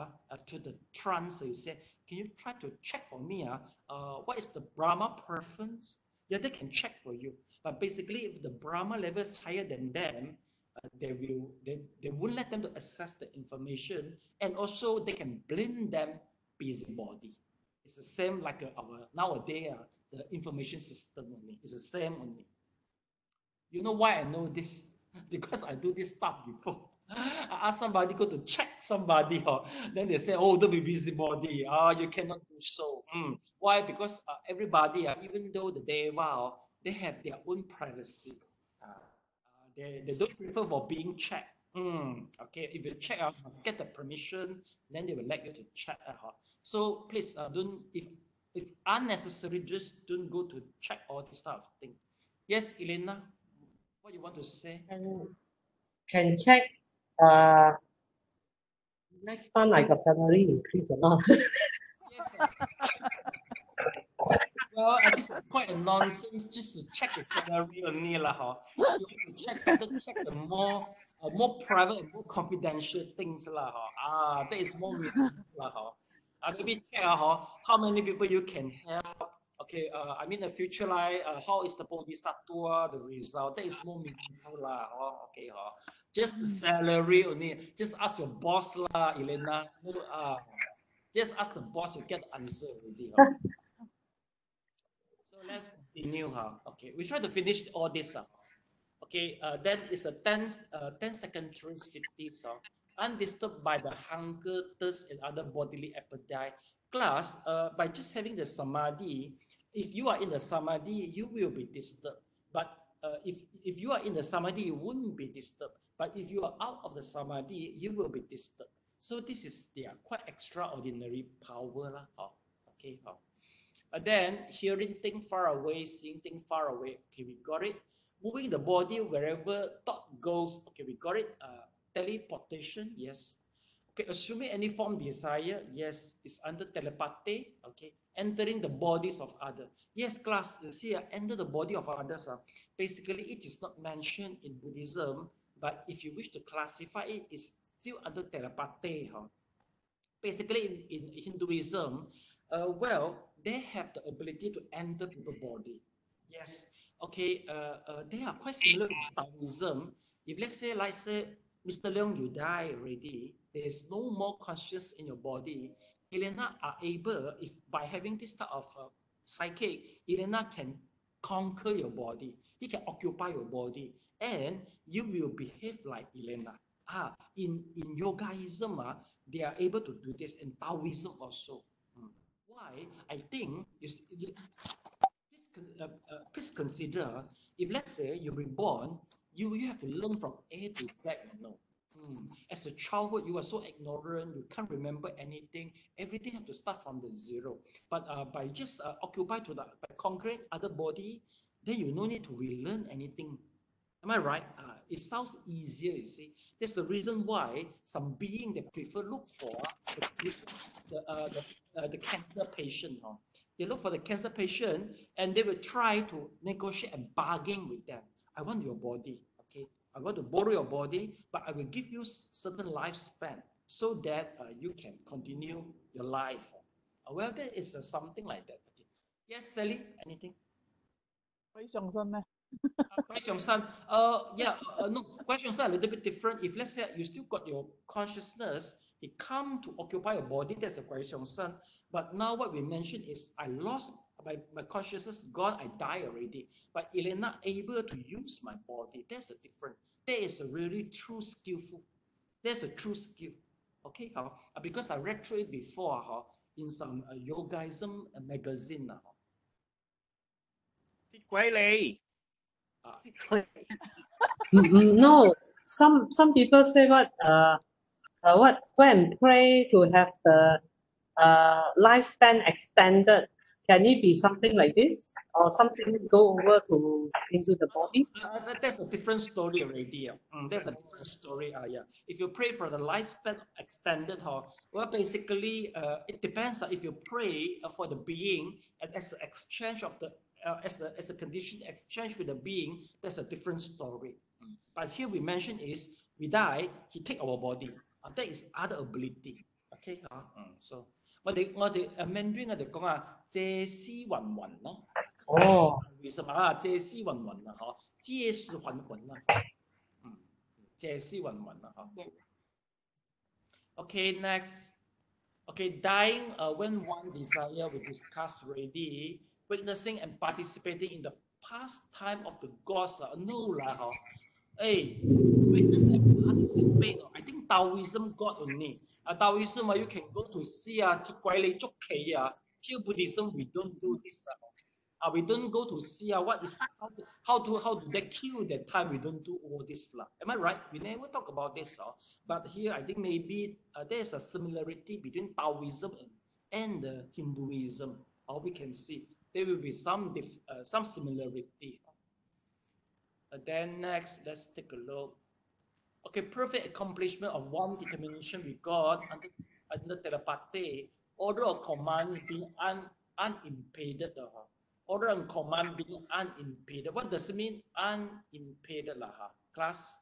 to the trance. You say, can you try to check for me? What is the Brahma preference? Yeah, they can check for you. But basically, if the Brahma level is higher than them, they won't let them to access the information, and also they can blame them busybody. It's the same like our nowadays the information system only. It's the same only. You know why I know this? because I do this stuff before. I ask somebody go to check somebody, then they say, oh, don't be busybody. You cannot do so. Why? Because everybody, even though the deva, they have their own privacy. They don't prefer for being checked. Okay, if you check out, must get the permission, then they will let you to check. So please don't, if unnecessary, just don't go to check all this type of thing. Yes, Elena, what you want to say? Can check next month I got salary increase or not? Yes. Well, this is quite a nonsense. Just to check the salary only lah. You have to check better, check the more private and more confidential things lah. That is more meaningful lah. Maybe check how many people you can help. Okay, I mean the future life. How is the bodhisattva the result? That is more meaningful lah. Okay, just the salary only. Just ask your boss lah, Elena. Just ask the boss. You get the answer already. So let's continue. Okay, we try to finish all this. Okay, then it's a 10 secondary cities undisturbed by the hunger, thirst, and other bodily appetite. Class, by just having the samadhi, if you are in the samadhi, you will be disturbed. But if you are in the samadhi, you wouldn't be disturbed. But if you are out of the samadhi, you will be disturbed. So this is their quite extraordinary power. Okay. Then hearing things far away, seeing things far away. Okay, we got it. Moving the body wherever thought goes. Okay, we got it. Teleportation, yes. Okay, assuming any form desire, yes, it's under telepathy. Okay, entering the bodies of others. Yes, class, you see, enter the body of others. Basically, it is not mentioned in Buddhism, but if you wish to classify it, it's still under telepathy. Basically, in Hinduism, they have the ability to enter people's body. Yes, okay, they are quite similar to Taoism. If let's say, Mr. Leong, you die already, there is no more conscious in your body. Elena are able, if by having this type of psychic, Elena can conquer your body. He can occupy your body, and you will behave like Elena. In Yogaism, they are able to do this, in Taoism also. Why? I think please consider, if let's say you're reborn, you have to learn from A to Z. As a childhood, you are so ignorant, you can't remember anything. Everything have to start from the zero. But by just by conquering other body, then you no need to relearn anything. Am I right? It sounds easier, you see. That's the reason why some being they prefer look for the cancer patient. They look for the cancer patient and they will try to negotiate and bargain with them. I want your body, okay? I want to borrow your body, but I will give you certain lifespan so that you can continue your life. Well, that is something like that. Okay. Yes, Sally, anything? No, questions are a little bit different. If let's say you still got your consciousness, it come to occupy your body, that's the question. But now what we mentioned is I lost my consciousness, gone, I die already. But Elena able to use my body. That's a different. That is a really true skillful. That's a true skill. Okay, because I read through it before in some yogaism magazine. No, some people say go and pray to have the lifespan extended. Can it be something like this, or something go over into the body? That's a different story already. That's a different story. If you pray for the lifespan extended, well, basically, it depends. If you pray for the being and as an exchange of the as a condition exchange with the being, that's a different story. But here we mention is we die, he take our body. That is other ability. Okay, so 我哋Mandarin 我哋講借屍還魂咯。為什麼借屍還魂啊？借屍還魂啊。借屍還魂啊。Okay, next. Okay, dying when one desire we discussed already. Witnessing and participating in the pastime of the gods. No lah. Hey, witness and participate. I think Taoism got only. Taoism, you can go to see here Buddhism, we don't do this. We don't go to see what is how do they kill that time. We don't do all this. Am I right? We never talk about this. But here I think maybe there's a similarity between Taoism and Hinduism. Or we can see there will be some similarity. Then next, let's take a look. Okay, perfect accomplishment of one determination we got under telepathy. Order of command being unimpeded. Order and command being unimpeded. What does it mean? Unimpeded class?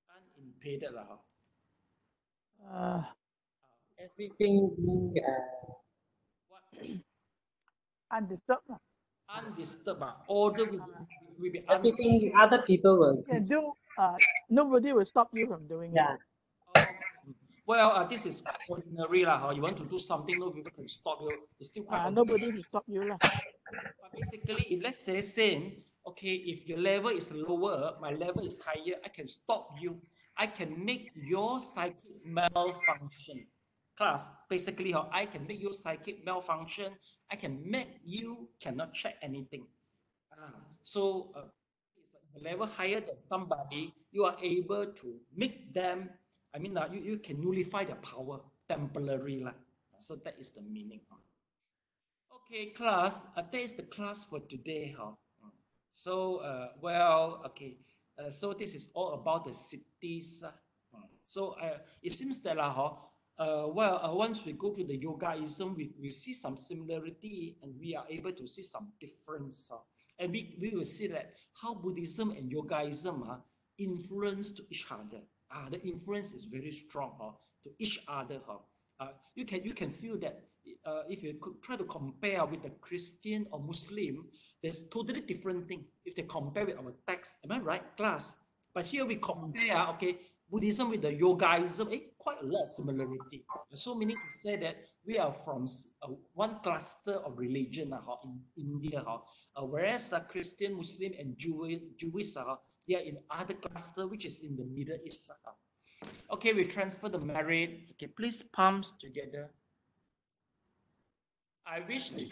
Unimpeded Everything being what? Undisturbed. Undisturbed. Order will be everything other people will You can do. Nobody will stop you from doing yeah. it. Well, this is ordinary You want to do something, no people can stop you. It's still quite Nobody will stop you But basically, if let's say same, okay, if your level is lower, my level is higher, I can stop you. I can make your psychic malfunction. Class, basically, I can make your psychic malfunction. I can make you cannot check anything. So, a level higher than somebody, you are able to make them, you can nullify their power temporarily. So that is the meaning. Okay, class, that is the class for today. So, okay. So this is all about the cities. So it seems that, once we go to the yogaism, we see some similarity and we are able to see some difference. And we will see that how Buddhism and yogaism influence to each other. The influence is very strong to each other. You can feel that if you could try to compare with the Christian or Muslim, there's totally different thing if they compare with our text. Am I right, class? But here we compare, okay, Buddhism with the yogaism, quite a lot of similarity. So meaning to say that we are from one cluster of religion in India, whereas Christian, Muslim, and Jewish they are in other cluster, which is in the Middle East. Okay, we transfer the merit. Okay, please palms together. I wish to